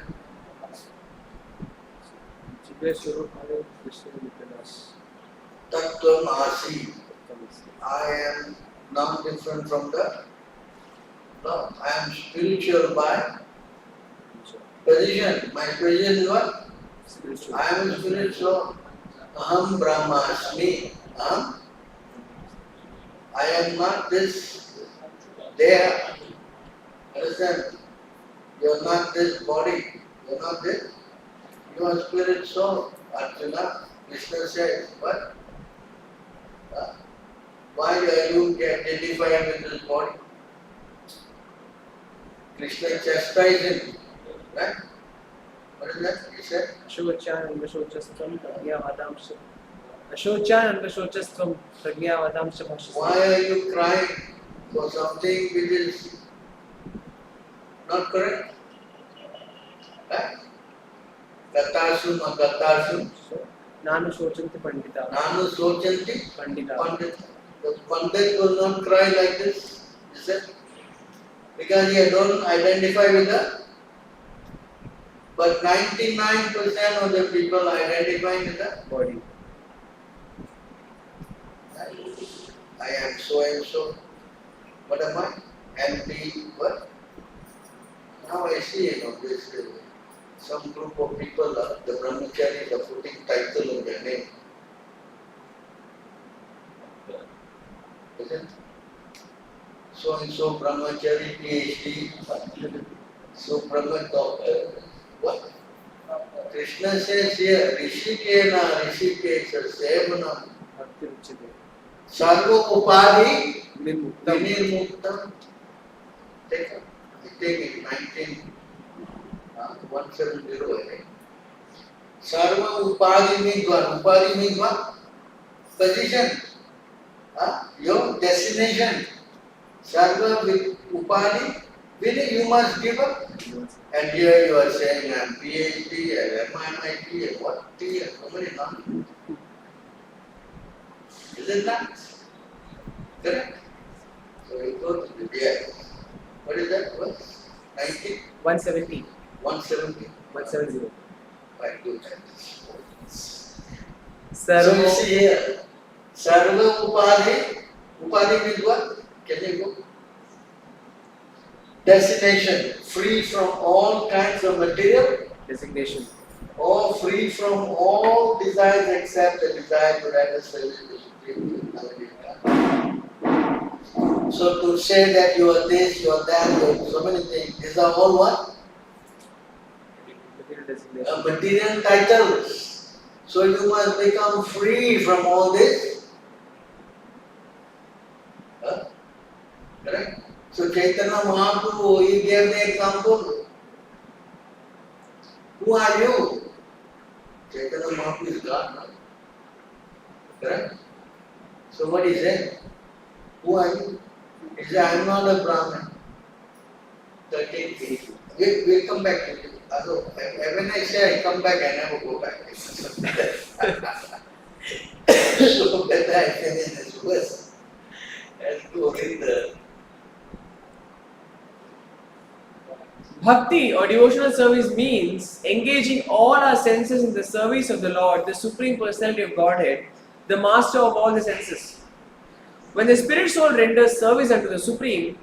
Tattvam Asi. I am not different from the Lord. I am spiritual by position. My position is what?
Spiritual.
I am spiritual. Aham Brahmasmi. I am not this there. Understand? You are not this body. You are not this. You are spirit soul. Arjuna, Krishna says, what? Why are you identified with this body? Krishna chastised him. Right? What is that? He said?
Ashochan and Vashochastram Pragyavadamsha. Ashochan and Vashochastram Pragyavadamsha Bhashasya.
Why are you crying for something which is not correct? Right? Katasum akatasum.
Nanu Shochanti Pandita.
Nanu Sochanti
Pandita.
Pandit. The Pandit will not cry like this, is it? Because he don't identify with the. But 99% of the people identify with the
Body.
I am so and so. What am I? MP what? Now I see, this some group of people, the brahmacharis are putting title in their name. Isn't it? So and so brahmachari, PhD, so brahma doctor. What? Krishna says here, Rishikena, Rishikesha, Sevanam,
Bhakti Uchite.
Sarva Upadi,
Nirmuktam.
Vinirmuktam. Take it. I take it 170, I think. Sarva Upadi means what? Upadi means what? Position. Your destination. Sarva with Upadi, meaning you must give up. And here you are saying I am PhD, I am MIT, and what T, and how many non? Is it not? Correct? So you go to the year. What is that verse? 90?
170.
170?
170.
Right, good. So you
Sarva.
see here, Sarva Upadi, Upadi means what? Can you go? Destination, free from all kinds of material,
Designation.
or free from all desires except the desire to render service to Supreme Personality of God. So to say that you are this, you are that, you are so many things, these are all what?
Material designation.
Material titles. So you must become free from all this. Correct? So Chaitanya Mahaprabhu, he gave the example. Who are you? Chaitanya Mahaprabhu is God now. Correct? So what he said? Who are you? He said, I am not a Brahmin. 13 we'll come back to it. When I say I come back, I never go back. So better I finish this verse and go in the
Bhakti or devotional service means engaging all our senses in the service of the Lord, the Supreme Personality of Godhead, the Master of all the senses. When the spirit soul renders service unto the Supreme,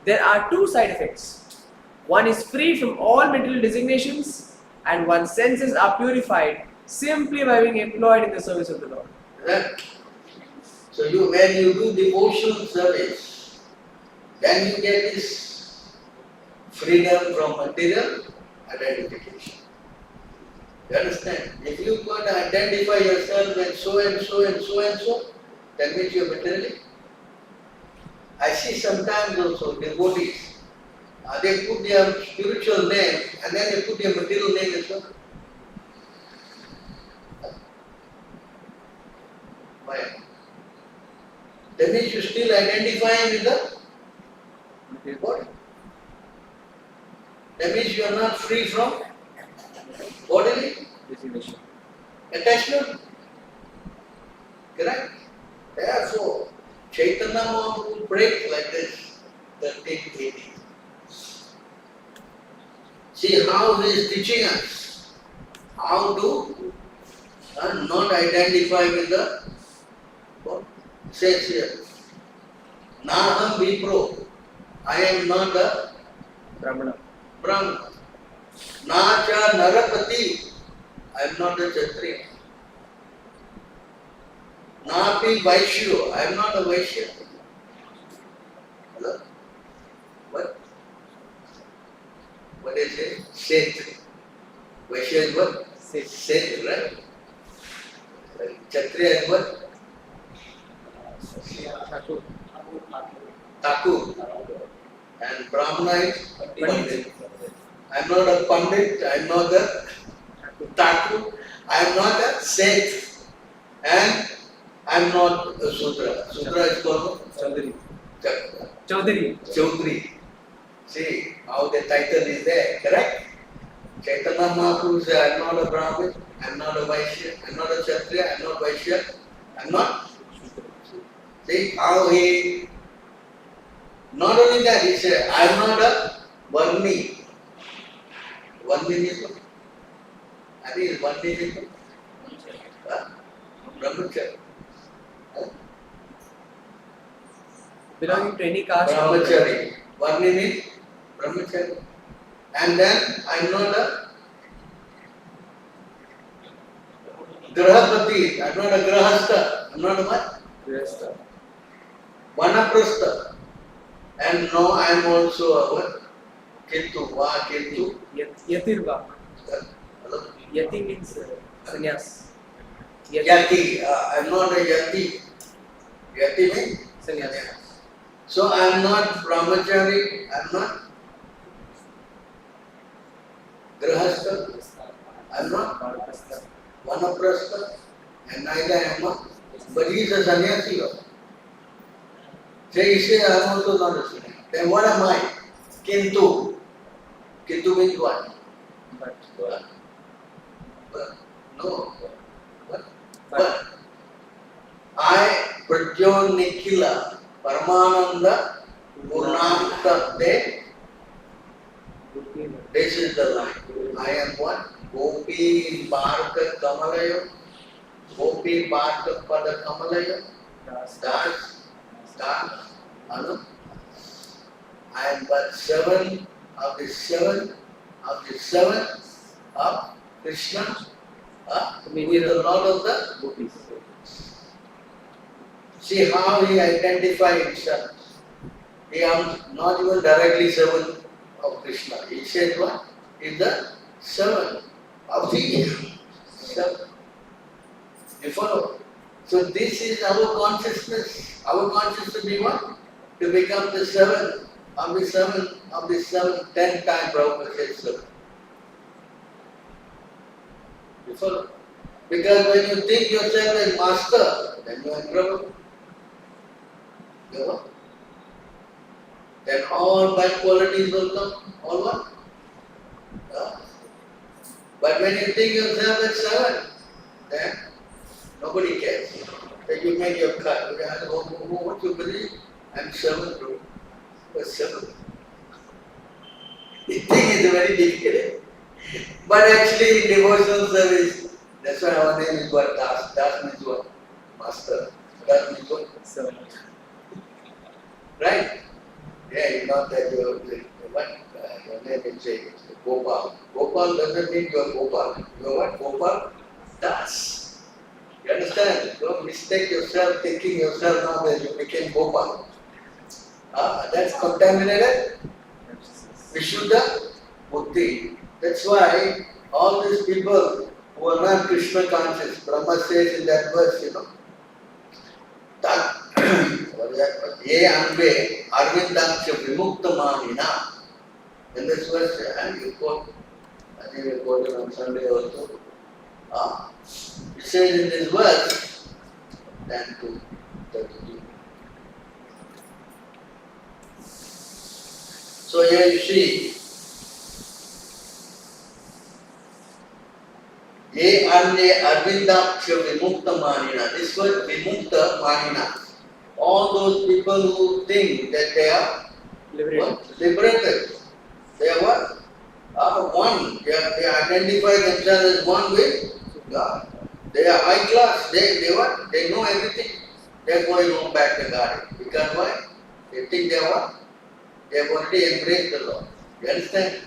there are two side effects. One is free from all material designations, and one's senses are purified simply by being employed in the service of the Lord.
right? So when you do devotional service, then you get this freedom from material identification. You understand? If you got to identify yourself as so and so and so and so, that means you are materially. I see sometimes also devotees, they put their spiritual name and then they put their material name as well. Why? That means you still identify with the body. That means you are not free from bodily
Designation.
attachment. Correct? Therefore, Chaitanya Mahaprabhu break like this, 1380. See how he is teaching us how to not identify with the body. Says here, Naham Vipro, I am not a
Brahmana.
Brahmana. Nacha Narapati, I am not a Kshatriya. Napi Vaishyo, I am not a Vaishya. Hello? What? What is it? Seth. Vaishya is what?
Seth.
Seth, right? Kshatriya is what?
Thakur.
Thakur. And Brahmana is
Pandit.
I am not a Pandit, I am not a Thakur, I am not a Seth, and I am not a Sudra. Sudra is called
Chaudhary.
Chak-
Chaudhary.
Chaudhary. See how the title is there, correct? Chaitanya Mahaprabhu said, I'm not a Brahmin, I'm not a Vaishya, I'm not a Kshatriya, I'm not Vaishya, I'm not. See how he, not only that, he said, I'm not a Varni. Varni is what? I think Varni is what? Brahmachari.
Belonging to any caste.
Brahmachari. Varni means Brahmachari. And then I'm not a Grahapati, I'm not a Grahastha, I'm not a what?
Grihastha.
Vanaprastha. And no, I'm also a what? Kintu, va, kintu.
Yatirva.
Hello?
Yati means sannyas.
Yati, I'm not a yati. Yati means?
Sannyas.
So I'm not brahmachari, I'm not grahastha, I'm not vanaprastha, and neither am I. But he is a sannyasi. So he says, I'm also not a sannyasi. Then what am I? Kintu. Kintu means what?
But.
No. But I, Pratyo Nikhila, Paramananda, Purnamtabde, this is the line. I am what? Gopi Bharata Kamalaya, Gopi Bharata Pada Kamalaya, Das, Anu. I am but seven of the seven of Krishna, with the Lord of the
Gopis.
See how he identified himself. He is not even directly servant of Krishna. He said what? He is the servant of the seven. You follow? So this is our consciousness. Our consciousness be what? To become the servant of the seven, 10 times Prabhupada said servant. You follow? Because when you think yourself as master, then you are in trouble. You know? Then all bad qualities will come. All what? Yeah. But when you think yourself as servant, then nobody cares. Then you make your cut. You ask, what you believe? I'm servant, bro. You're servant. The thing is very difficult. But actually in devotional service, that's why our name is what? Das. Das means what? Master. Das means what?
Servant.
Right? Yeah, you know that you are what? Your name is Gopal. Gopal doesn't mean you are Gopal. You are what? Gopal? Das. You understand? Don't mistake yourself thinking yourself now that you became Gopal. That's contaminated Vishuddha Buddhi. That's why all these people who are not Krishna conscious, Brahma says in that verse, you know, Ye Anve Arvindaksha Vimukta Manina. In this verse, and you quote, I think we quoted on Sunday also. It says in this verse, then to 32. So here you see, Ye Anye Arvindaksha Vimukta Manina. This word Vimukta Manina. All those people who think that they are liberated. They are what? One. They identify themselves as one with God. They are high class. They what? They know everything. They are going home back to God. Because why? They think they are what? They have already embraced the Lord. You understand?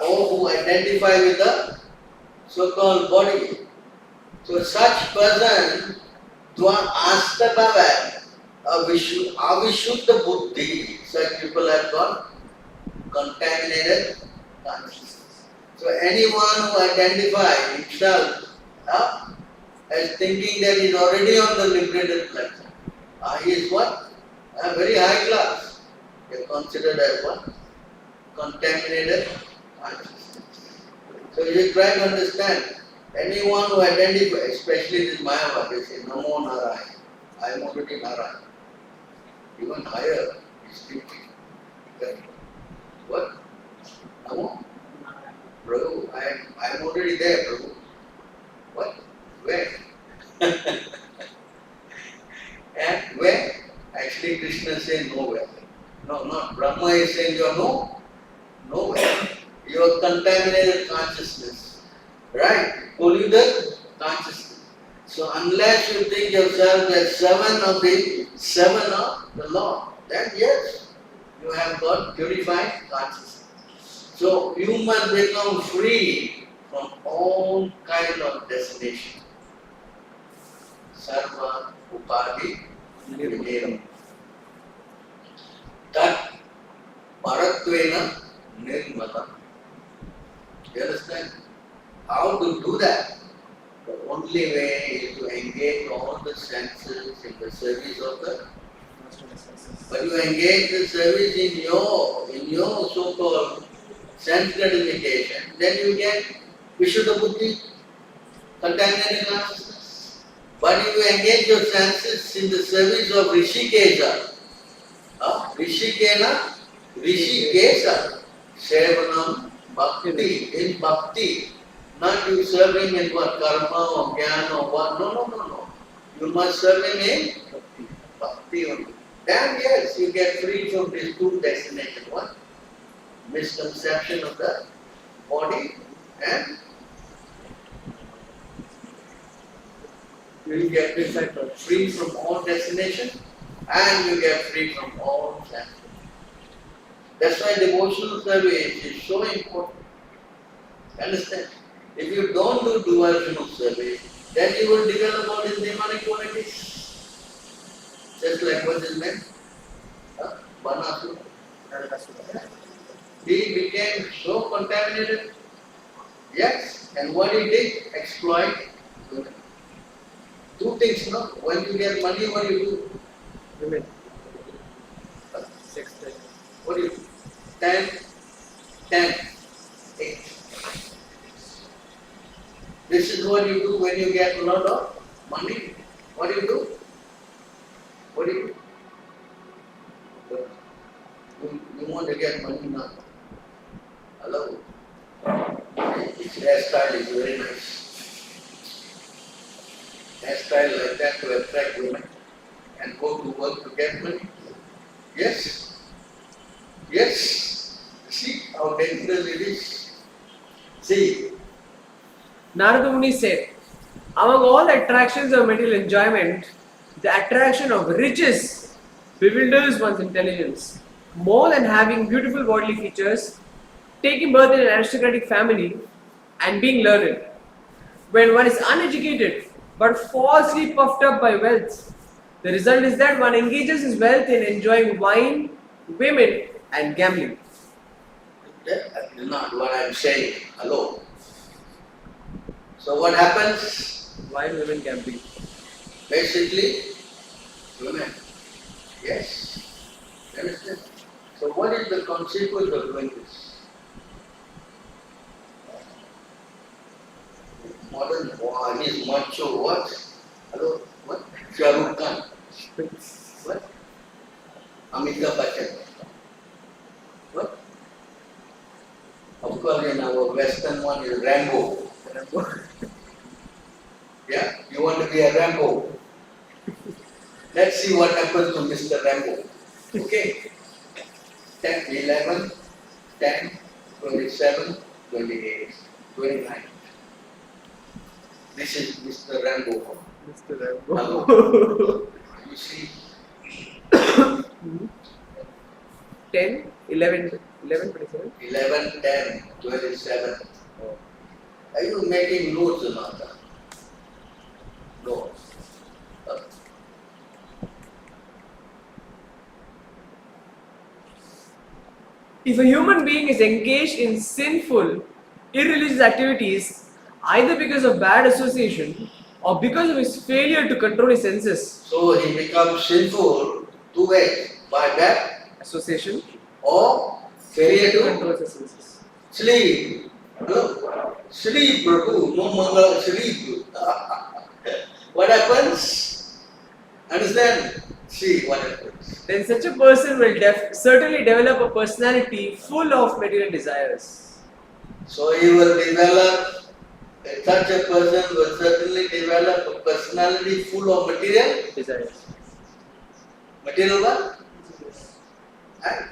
All who identify with the so-called body. So such person, Tvam Astabhava, Avishuddha Buddhi, such people have got contaminated consciousness. So anyone who identifies himself as thinking that he is already on the liberated platform, he is what? Very high class. They are considered as what? Contaminated consciousness. So you try to understand, anyone who identifies, especially this Mayavad, they say, Namo Narayana, I am already Narayana. Even higher is thinking. What? Namo? Prabhu, I'm already there, Prabhu. What? Where? And where? Actually Krishna said nowhere. No, not Brahma is saying you are nowhere. You are contaminated consciousness. Right? Polluted consciousness. So unless you think yourself as seven of the Lord, then yes, you have got purified consciousness. So you must become free from all kind of destination. Sarva Upadhi Nirmala. Tat Paratvena Nirmala. You understand? How to do that? The only way is to engage all the senses in the service of the. But you engage the service in your so-called sense gratification, then you get Vishuddha Buddhi, contaminated consciousness. But if you engage your senses in the service of Rishikesha, Rishikesha, Sevanam, Bhakti, in Bhakti, not you serving in what karma or jnana or what, no. You must serve in Bhakti only. Then yes, you get free from these two destinations. What? Misconception of the body and you get free from all destination and you get free from all senses. That's why devotional service is so important. Understand? If you don't do devotional service, then you will develop all these demonic qualities. Just like what is meant? Banasura. He became so contaminated. Yes, and what he did? Exploit women. Two things, no? When you get money, what do you do?
Women. Sex.
What do you do? 10, 8. This is what you do when you get a lot of money. What do you do? What do you do? You want to get money now? Hello? His hairstyle is very nice. Hairstyle like that to attract women and go to work to get money. Yes. Yes. See how dangerous it is. See.
Narada Muni said, among all the attractions of material enjoyment, the attraction of riches bewilders one's intelligence. More than having beautiful bodily features, taking birth in an aristocratic family, and being learned. When one is uneducated but falsely puffed up by wealth, the result is that one engages his wealth in enjoying wine, women, and gambling.
That is not what I am saying. Hello. So what happens?
Wine, women, gambling.
Basically, women. Yes. You understand? So what is the consequence of doing this? Modern war is macho. What? Hello? What? Shah Rukh Khan. What? Amitabh Bachchan. What? Of course, in our Western one is Rambo. Yeah? You want to be a Rambo? Let's see what happens to Mr. Rambo. Okay? 10, 11, 10, 27, 28, 29. This is Mr. Rambo.
Mr. Rambo.
Hello. You see?
10, 11, 27.
11, 10, 27. Are you making notes or not? No.
If a human being is engaged in sinful, irreligious activities, either because of bad association or because of his failure to control his senses,
So he becomes sinful two ways, by bad
association
or failure to
controls his senses.
sleep. No? Sleep, Prabhu. No manga, sleep. What happens? Understand? See what happens.
Then such a person will certainly develop a personality full of material desires.
So he will develop, such a person will certainly develop a personality full of material.
Desires.
Material what? And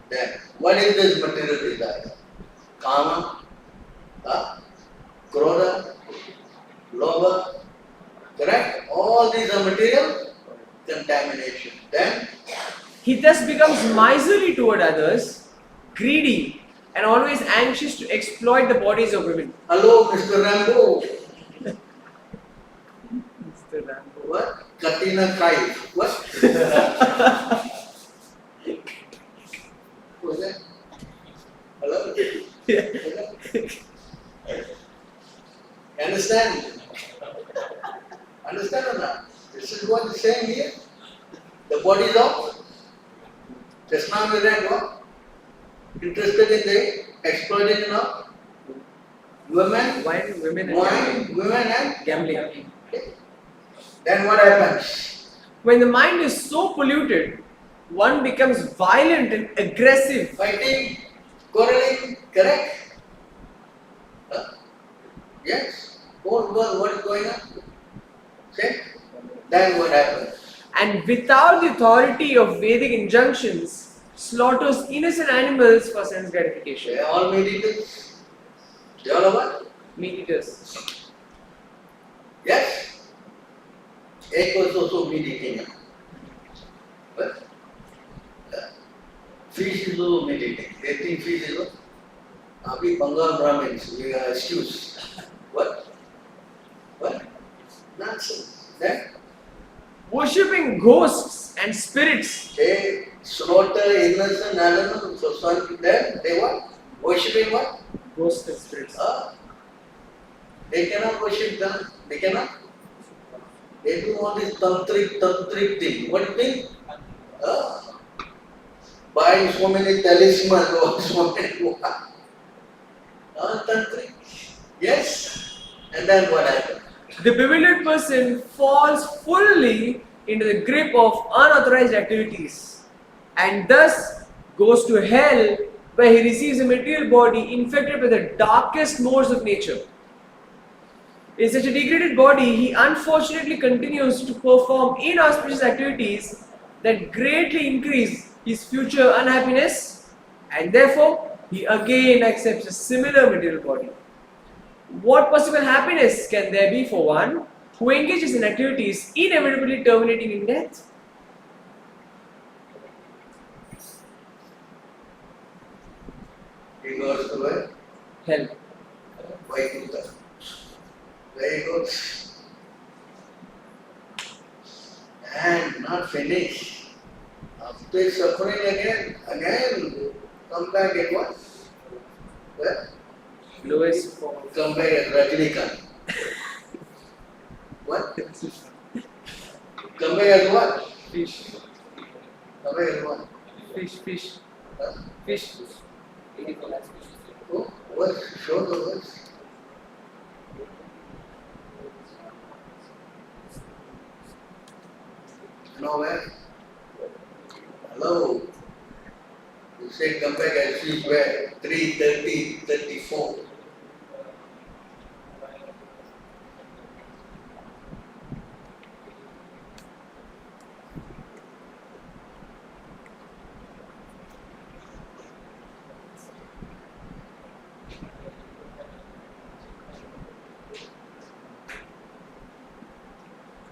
then, what is this material desire? Kama, Krodha, Lobha, correct? All these are material contamination. Then,
He thus becomes miserly toward others, greedy, and always anxious to exploit the bodies of women.
hello, Mr. Rambo.
Mr. Rambo.
What? Katina Kai. What? Who's that? Hello? Understand? Understand or not? This is what he's saying here. The bodies of just now we read what? Interested in the exploitation of women,
Wine, women, and
women and
gambling.
then what happens?
When the mind is so polluted, one becomes violent and aggressive.
Fighting, quarreling, correct? Yes? What is going on? Say? Then what happens?
And without the authority of Vedic injunctions, slaughters innocent animals for sense gratification.
They are all meat eaters. They all are what?
Meat eaters.
Yes? Egg was also meat eating. But fish is also meat eating. They think fish is what? We Bengal Brahmins, we are excused. What? What? Nonsense. Then
Worshipping ghosts and spirits.
they slaughter innocent animals. So then they what? Worshipping what?
Ghosts and spirits.
They cannot worship them. They cannot. They do all this tantric thing. What do you think? Buying so many talismans or so many what? Tantric. Yes. And then what happens?
The bewildered person falls fully into the grip of unauthorized activities and thus goes to hell, where he receives a material body infected with the darkest modes of nature. In such a degraded body, he unfortunately continues to perform inauspicious activities that greatly increase his future unhappiness, and therefore he again accepts a similar material body. What possible happiness can there be for one who engages in activities inevitably terminating in death?
He goes to where?
Hell.
Vaikuntha. Very good. And not finished. After suffering again, come back at what? Where?
Lowest form.
Come back at Rajinikanth. What? Come back at what?
Fish.
Come back at what?
Fish.
Huh?
Fish.
Oh, what? Show the words. Nowhere. Hello. You say come back at fish where? 3:30, 34.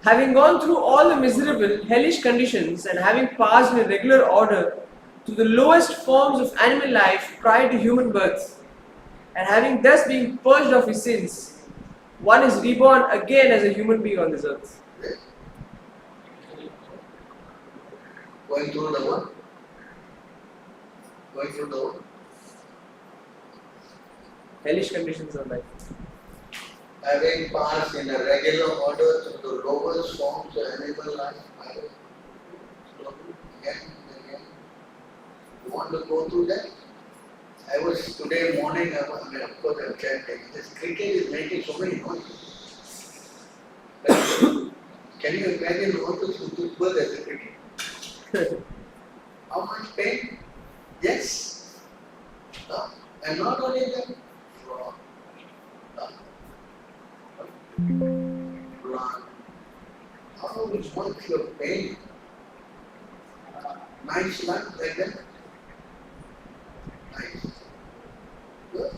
Having gone through all the miserable, hellish conditions and having passed in a regular order through the lowest forms of animal life prior to human birth, and having thus been purged of his sins, one is reborn again as a human being on this earth.
Going through the what? Going through the what?
Hellish conditions of life.
Having passed in a regular order through the lowest forms of animal life, slowly, again and again. You want to go through that? I was today morning, of course I'm chanting. This cricket is making so many noises. Can you imagine what is Super as a cricket? How much pain? Yes. And not only that, blood. How is much your pain? Nice luck like that? Nice. Good.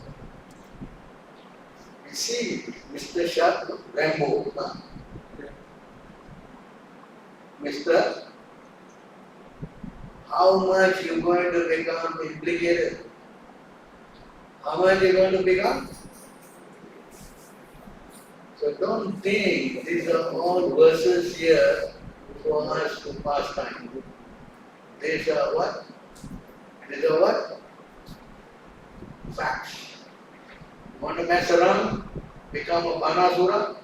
You see, Mr. Sharp, Rambo, huh? Mr. How much you going to become implicated? How much you going to become? So don't think these are all verses here for us to pass time. These are what? These are what? Facts. You want to mess around? Become a Banasura?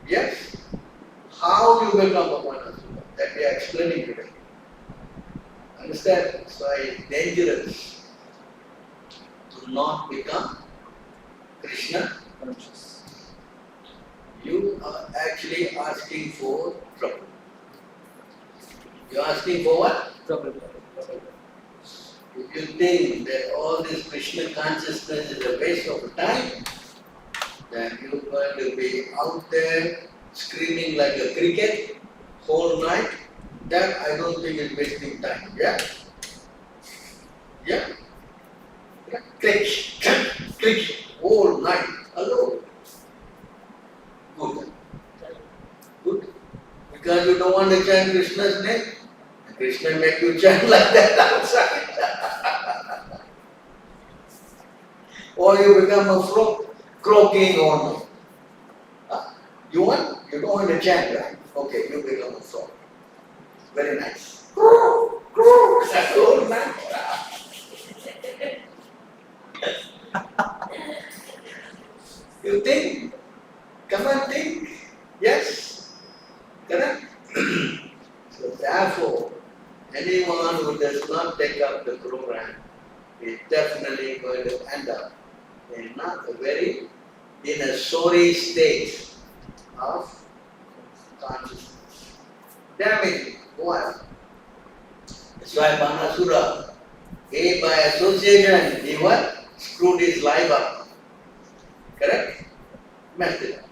Yes. How you become a Banasura? That we are explaining today. Understand? So it's dangerous to not become Krishna conscious. You are actually asking for trouble. You are asking for what?
Trouble.
If you think that all this Krishna consciousness is a waste of time, then you're going to be out there screaming like a cricket whole night. That I don't think is wasting time. Yeah? Yeah? Yeah? Click, click, all night alone. Good. Good. Because you don't want to chant Krishna's name. Krishna make you chant like that outside. Or you become a frog croaking on. You want? You don't want to chant, right? Okay, you become a frog. Very nice. Croak, croak. That's all nice. You think? Come and think. Yes? Correct? So therefore, anyone who does not take up the program is definitely going to end up in a sorry state of consciousness. Damaging. Why? That's why Banasura, by association, he what? Screwed his life up. Correct? Messed it up.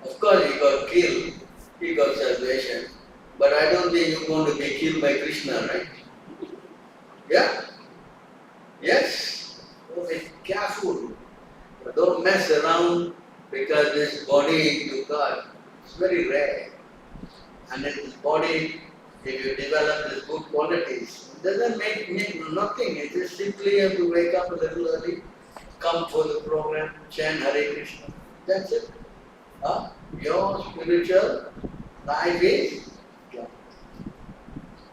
Of course, he got killed, he got salvation, but I don't think you're going to be killed by Krishna, right? Yeah? Yes? So be careful. Don't mess around because this body to God is very rare. And in this body, if you develop these good qualities, it doesn't make nothing. It is simply you have to wake up a little early, come for the program, chant Hare Krishna. That's it. Your spiritual life is guaranteed.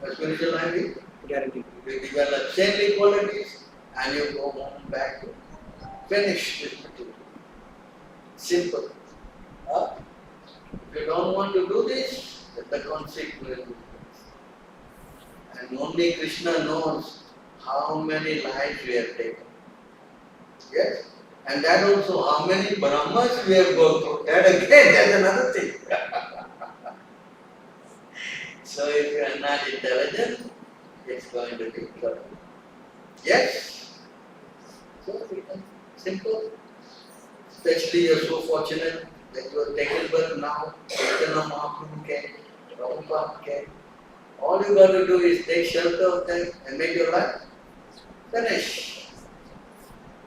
Your spiritual life is
Guaranteed.
you develop saintly qualities and you go home back to finish this material. Simple. If you don't want to do this, then the consequence will be this. And only Krishna knows how many lives we have taken. Yes? And that also how many Brahmas we have gone through. That again, that's another thing. So if you are not intelligent, it's going to be trouble. Yes? So simple. Especially you are so fortunate that you are taken birth now. Chaitanya Mahaprabhu came, Prabhupada came. All you got to do is take shelter of them and make your life finish.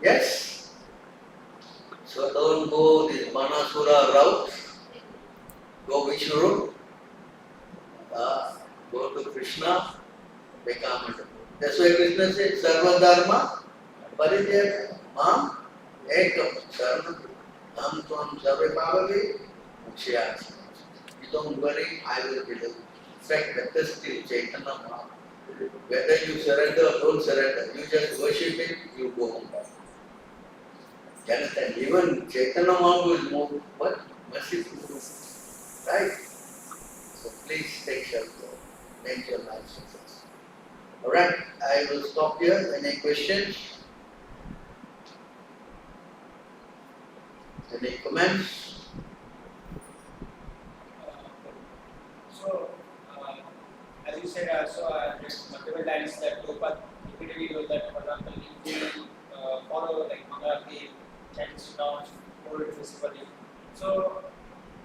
Yes? So don't go this Manasura route. Go Vishnu route. Go to Krishna. Become it. That's why Krishna said, Sarva Dharma Parijaya Mam Ekam Sarva Tam Tvam Sarva Bhavati Mukshya. You don't worry, I will be there. In fact, that is still Chaitanya Mahaprabhu. Whether you surrender or don't surrender, you just worship Him, you go home back. You understand? Even Chaitanya Mahaprabhu is more what? Merciful. Right? So please take shelter. Make your life successful. Alright, I will stop here. Any questions? Any comments?
So, as you said, multiple times that Gopal repeatedly told that, for example, if we follow like Mangalati chants now, follow it physically. So,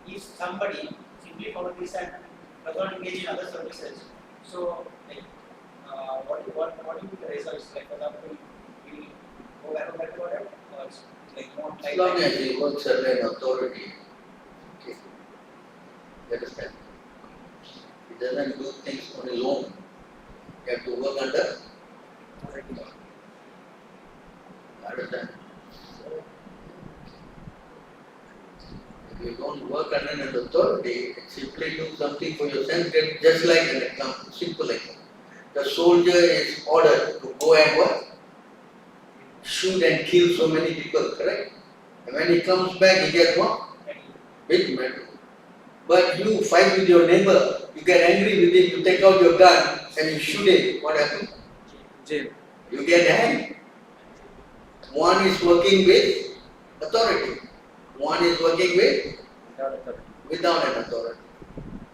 if somebody simply follows this and does not engage in other services, so like, what will be the results? Like, for example, we go back to whatever, or it's like not
As
like
long
that.
as he works under an authority, okay. You understand? He doesn't do things on his own. You have to work under authority. Understand? If you don't work under an authority, simply do something for yourself, just like an example, simple example. The soldier is ordered to go and what? Shoot and kill so many people, correct? And when he comes back, he gets what? Big medal. But you fight with your neighbor, you get angry with him, you take out your gun and you shoot him. What happens?
Jail.
You get hanged. One is working with authority. One is working with
Without authority.
without an authority.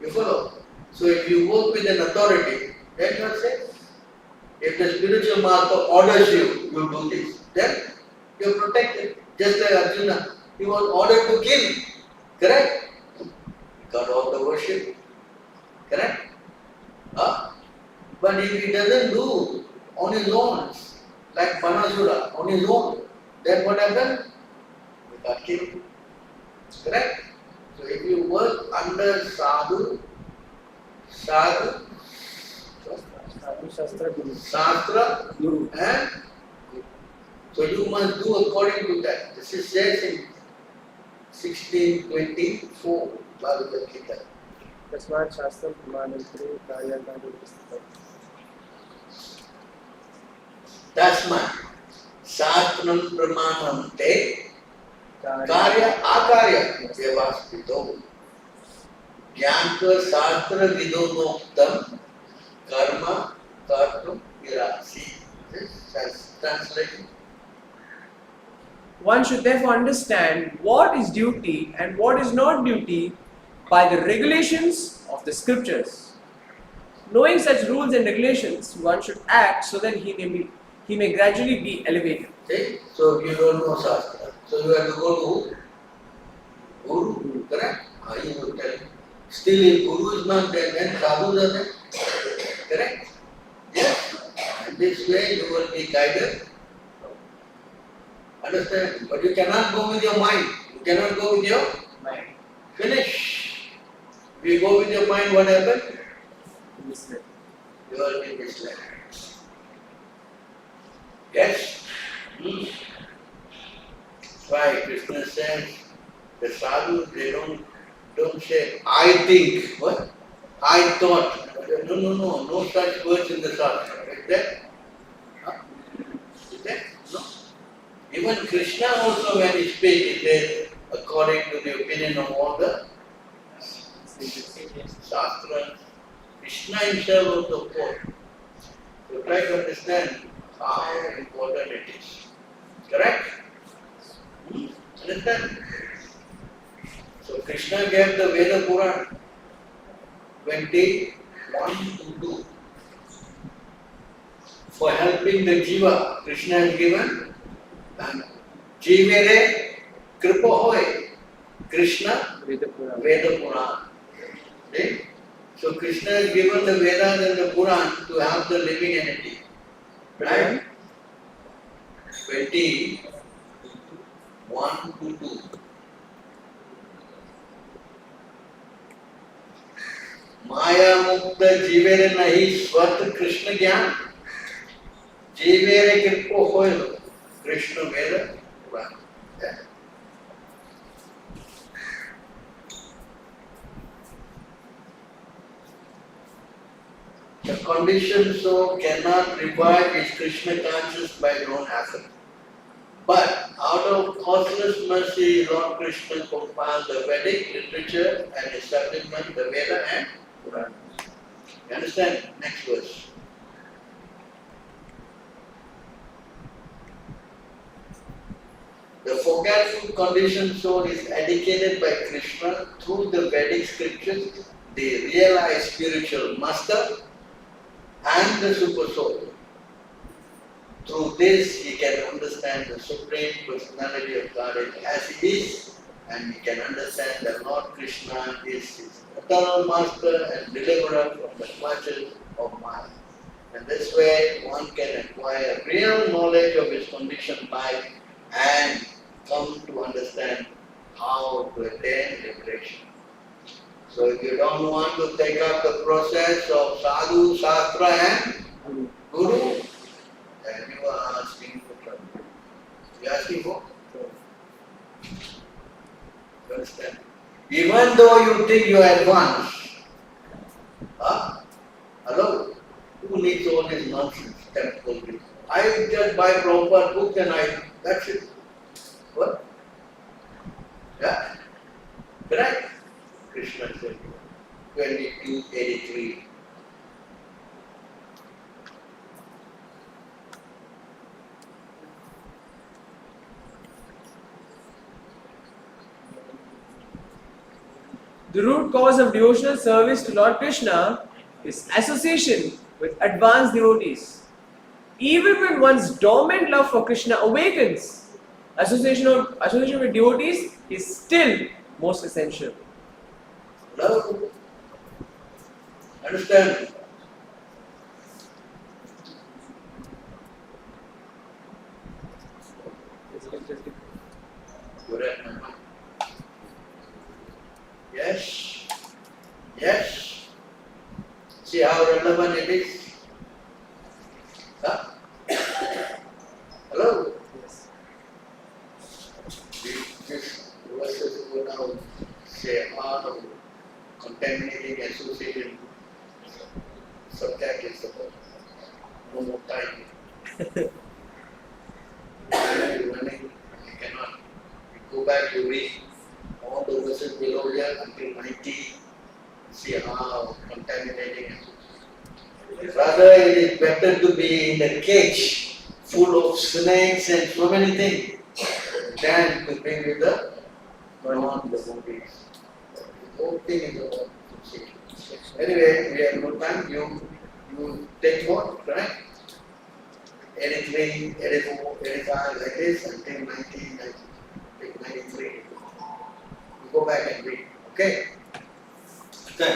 You follow? So if you work with an authority, then you are safe. If the spiritual master orders you, you do this, then you are protected. Just like Arjuna, he was ordered to kill. Correct? He got all the worship. Correct? Huh? But if he doesn't do on his own, like Panasura, on his own, then what happened? He got killed. Correct? So if you work under sadhu,
Shastra Guru.
Shastra,
Guru.
and so you must do according to that. This is said in 1624 Bhagavad Gita.
Tasmat Shastra Pramanantri Karyakari.
Tasmat Shastram Pramanam Te Karya Akarya Devastito Jnanka Shastra Vidonoktam Karma Kartum Virasi. This is translation.
One should therefore understand what is duty and what is not duty by the regulations of the scriptures. Knowing such rules and regulations, one should act so that he may gradually be elevated.
Okay? So you don't know Shastra. So you have to go to Guru, correct? You will tell. Still if Guru is not there, then sadhus are there. Correct? Yes? And this way you will be guided. Understand? But you cannot go with your mind. You cannot go with your
Mind.
finish. If you go with your mind, what happens?
Misled.
You will be misled. Yes? That's why Krishna says, the sadhus, they don't say, I think, what? I thought. No such words in the Shastra. Is there? Huh? Is there? No. Even Krishna also when he speaks, he says, according to the opinion of all the Shastras, Krishna himself also quote. So try to understand how important it is. Correct? Understand? So Krishna gave the Veda Puran 21 to 2. For helping the Jiva, Krishna has given Jivere Kripa Hoy. Krishna
Veda Purana.
Veda Puran. Okay? So Krishna has given the Vedas and the Puran to help the living entity. Right? 21 to 2. माया मुक्त जीवेरे नहीं स्वत कृष्ण ज्ञान जीवेरे कृपो होय Krishna Veda Purana. The condition so cannot revive is Krishna conscious by his own effort. But out of causeless mercy, Lord Krishna compiled the Vedic literature and his supplement, the Veda and Purana. You understand? Next verse. The forgetful conditioned soul is educated by Krishna through the Vedic scriptures, the realized spiritual master and the super soul. Through this, he can understand the Supreme Personality of Godhead as he is and he can understand that Lord Krishna is his eternal master and deliverer from the clutches of Maya. And this way one can acquire real knowledge of his conditioned life and come to understand how to attain liberation. So if you don't want to take up the process of sadhu, shastra and guru, then you are asking for trouble. You are asking for? You understand? Even though you think you are advanced, hello? Who needs all this nonsense, temple? I just buy proper book and that's it. What? Yeah? Correct? Krishna said 2283.
The root cause of devotional service to Lord Krishna is association with advanced devotees. Even when one's dormant love for Krishna awakens, association with devotees is still most essential.
Hello? Understand? Correct. Yes? Yes? See how relevant it is? Huh? Hello?
Yes.
This verses go down, say how contaminating association subject is about. No more time. Running, you cannot. You go back, you read all the verses below here until 90, see how contaminating association. Rather, it is better to be in a cage full of snakes and so many things than to be with the non-devotees. The whole thing is about association. Anyway, we have no time. You take what, right? 83, 84, 85, like this until 90, 93. You go back and read. Okay? Okay.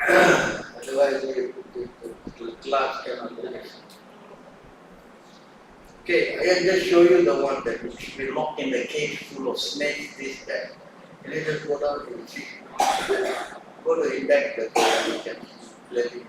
Otherwise, the class cannot do this. Okay, I can just show you the one that should be locked in the cage full of snakes, this, that. And you just go down, you will see. Go to index, that you can let it.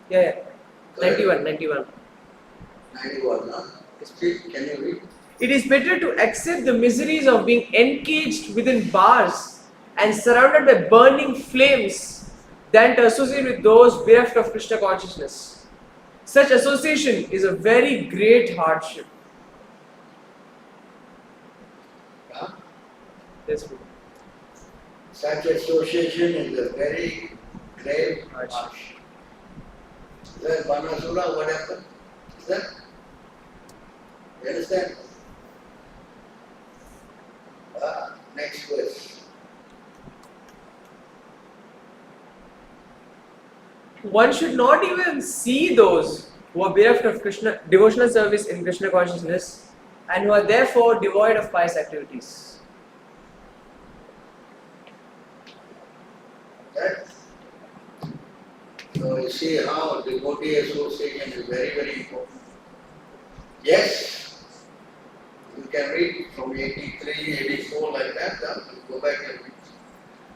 Yeah. 91.
91, huh? See, can you read?
It is better to accept the miseries of being encaged within bars and surrounded by burning flames than to associate with those bereft of Krishna consciousness. Such association is a very great hardship.
Huh?
That's true.
Such association is a very grave
Hardship.
hardship. Is that Banasura? What happened? Is that? You understand? Next verse.
One should not even see those who are bereft of Krishna devotional service in Krishna consciousness and who are therefore devoid of pious activities.
Right? So you see how devotee association is very, very important. Yes, you can read from 83, 84 like that, go back and read.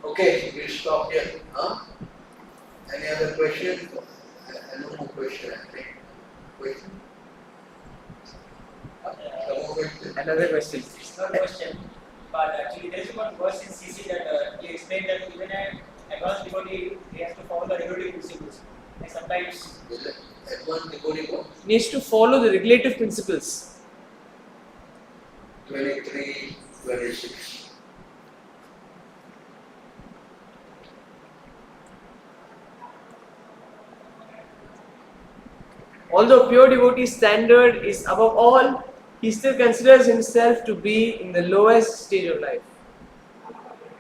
Okay, we stop here. Huh? Any other question? No more question, I think. Question? No more question?
Another question.
It's not a question, but actually there is one verse in CC that he explained that even an advanced devotee, he has to follow the regulative principles. And sometimes
Advanced devotee what?
Needs to follow the regulative principles.
23, 26.
Although pure devotee standard is above all, he still considers himself to be in the lowest stage of life.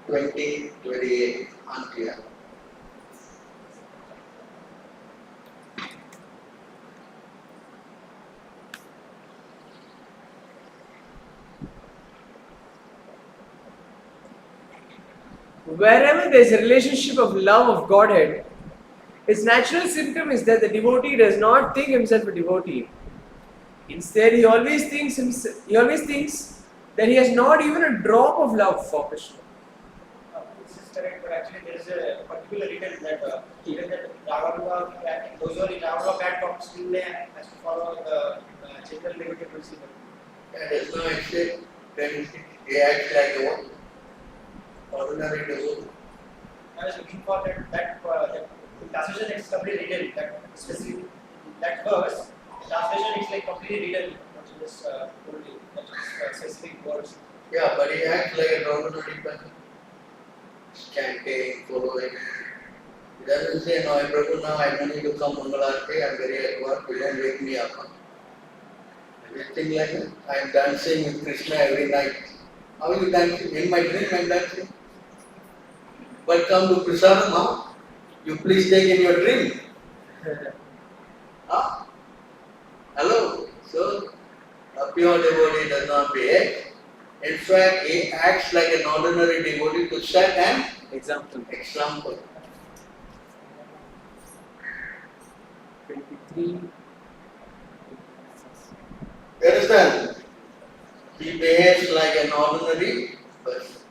28 unclear.
Wherever there is a relationship of love of Godhead, its natural symptom is that the devotee does not think himself a devotee. Instead, he always thinks that he has not even a drop of love for Krishna.
This is correct, but actually there is a particular reason that even that Raghavanga, those who are in Raghavanga platform still they has to follow the general limited principle.
And there's no extent, then he acts like a what? Ordinary devotee.
I was looking for that translation is completely written, that specific, that verse, translation is like completely written, not just only, not just specific words.
Yeah, but he acts like an ordinary person. Chanting, following. He doesn't say, no, Prabhu, now I don't need to come Mangalarti, I'm very at work, you don't wake me up. Anything like that. I'm dancing with Krishna every night. How are you dancing? In my dream I'm dancing. But come to Prasadam, huh? You please take in your dream. Huh? Hello? So, a pure devotee does not behave. In fact, he acts like an ordinary devotee to set an
Example. 23.
You understand? He behaves like an ordinary person.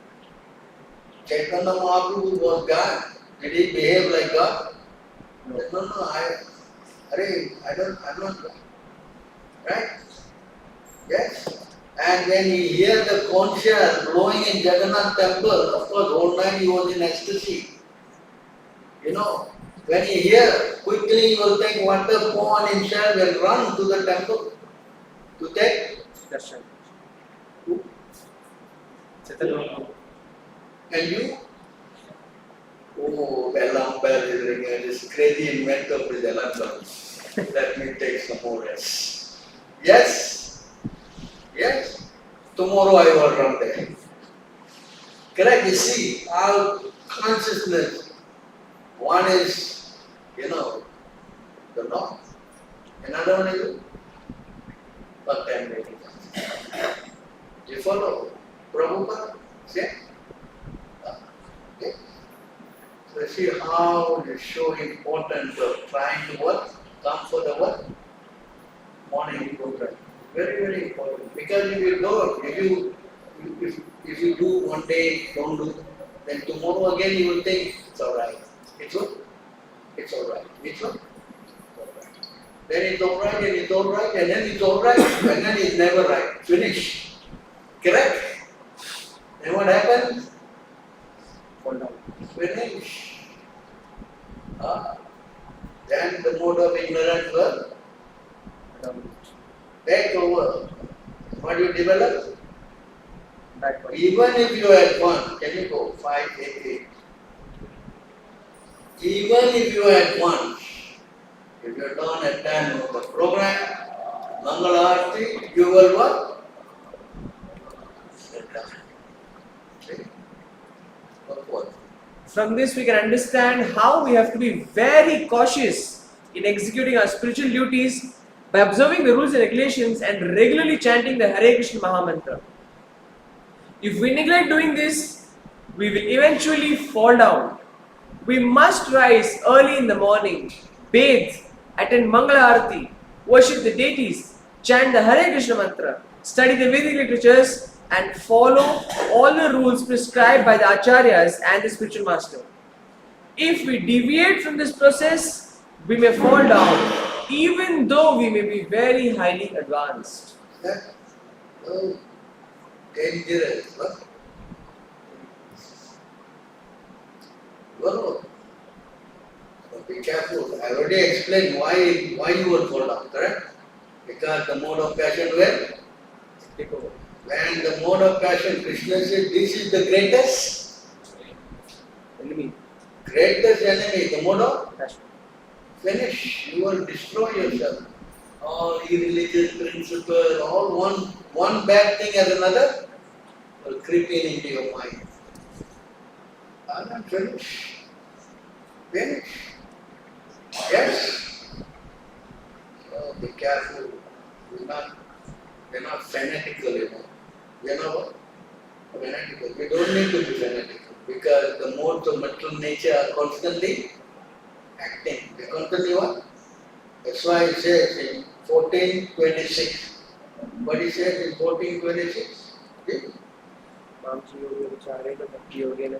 Chaitanya Mahaprabhu was God. Did he behave like God?
No.
No, I'm not God. Right? Yes. And when he hears the conch shell blowing in Jagannath temple, of course, whole night he was in ecstasy. You know, when he hears, quickly he will take water, pour on himself and run to the temple to take.
Darshan.
Who?
Chaitanya.
And you? Oh, alarm bell is ringing. This crazy inventor of his alarm bell. Let me take some more rest. Yes? Yes? Tomorrow I will run there. Correct? You see, our consciousness, one is, the Lord. Another one is but 10 minutes. You follow? Prabhupada? See? Okay. So see how you show importance of trying to what? Come for the what? Morning program. Very, very important. Because if you don't, if you do one day, don't do, then tomorrow again you will think it's alright. It's what? It's alright. It's what? Then it's alright, and it's alright, and then it's alright, and then it's never right. Finish. Correct? Then what happens?
Fall down.
Finish. Then the mode of ignorance will take over. What you develop?
Backward.
Even if you had one, can you go? 5, 8, 8. Even if you had one, if you don't attend the program, Mangala Aarti, you will what? See? What?
From this, we can understand how we have to be very cautious in executing our spiritual duties by observing the rules and regulations and regularly chanting the Hare Krishna Mahamantra. If we neglect doing this, we will eventually fall down. We must rise early in the morning, bathe, attend Mangala Aarti, worship the deities, chant the Hare Krishna Mantra, study the Vedic literatures, and follow all the rules prescribed by the acharyas and the spiritual master. If we deviate from this process, we may fall down, even though we may be very highly advanced.
That? Oh, dangerous. What? No. So be careful. I already explained why you will fall down, correct? Because the mode of passion will
Take over.
when the mode of passion, Krishna said, this is the greatest
Enemy.
enemy, the mode of
Passion.
finish. You will destroy yourself. all irreligious principles, all one bad thing as another will creep in into your mind. And then finish. Finish. Yes. So be careful. We're not fanatical, you know. We're not what? Fanatical. We don't need to be fanatical because the modes of material nature are constantly acting. They're constantly what? That's why it says in 14:26. What he says in 14:26?
मांसयोगे विचारेण भक्तियोगेन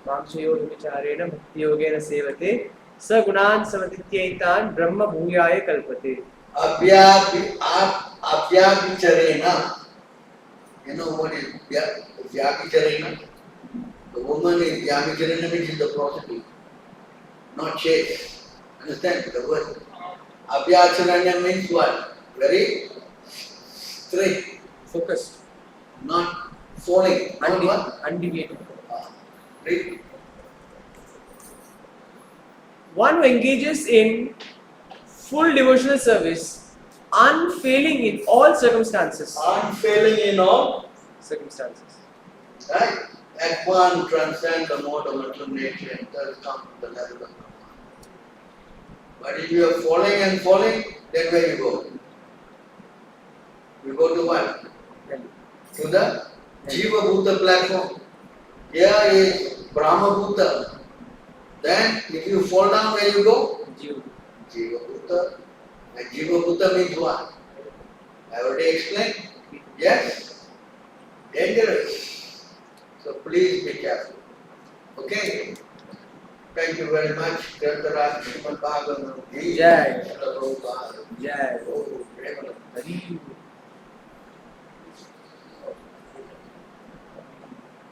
मांसयोगे विचारेण भक्तियोगेन सेवते सगुणान् समतीत्यैतान् ब्रह्म भूयाय कल्पते.
Avyabhicharena. You know what is Vyabhicharena? The woman is Vyabhicharena means is a prostitute, not chaste. Understand the word? Avyacharana means what? Very strict,
Focused,
not falling, not what?
undeviated.
Read.
One who engages in full devotional service, unfailing in all circumstances.
Unfailing in all,
Circumstances.
right? That one transcends the mode of material nature and thus comes to the level of Brahman. But if you are falling, then where you go? You go to what? To the Jiva Bhuta platform. Here is Brahma Bhuta. Then if you fall down, where you go? Jiva Bhuta. And Jiva Bhuta means what? I already explained. Yes? Dangerous. So please be careful. Okay? Thank you very much. Jai.
Jai.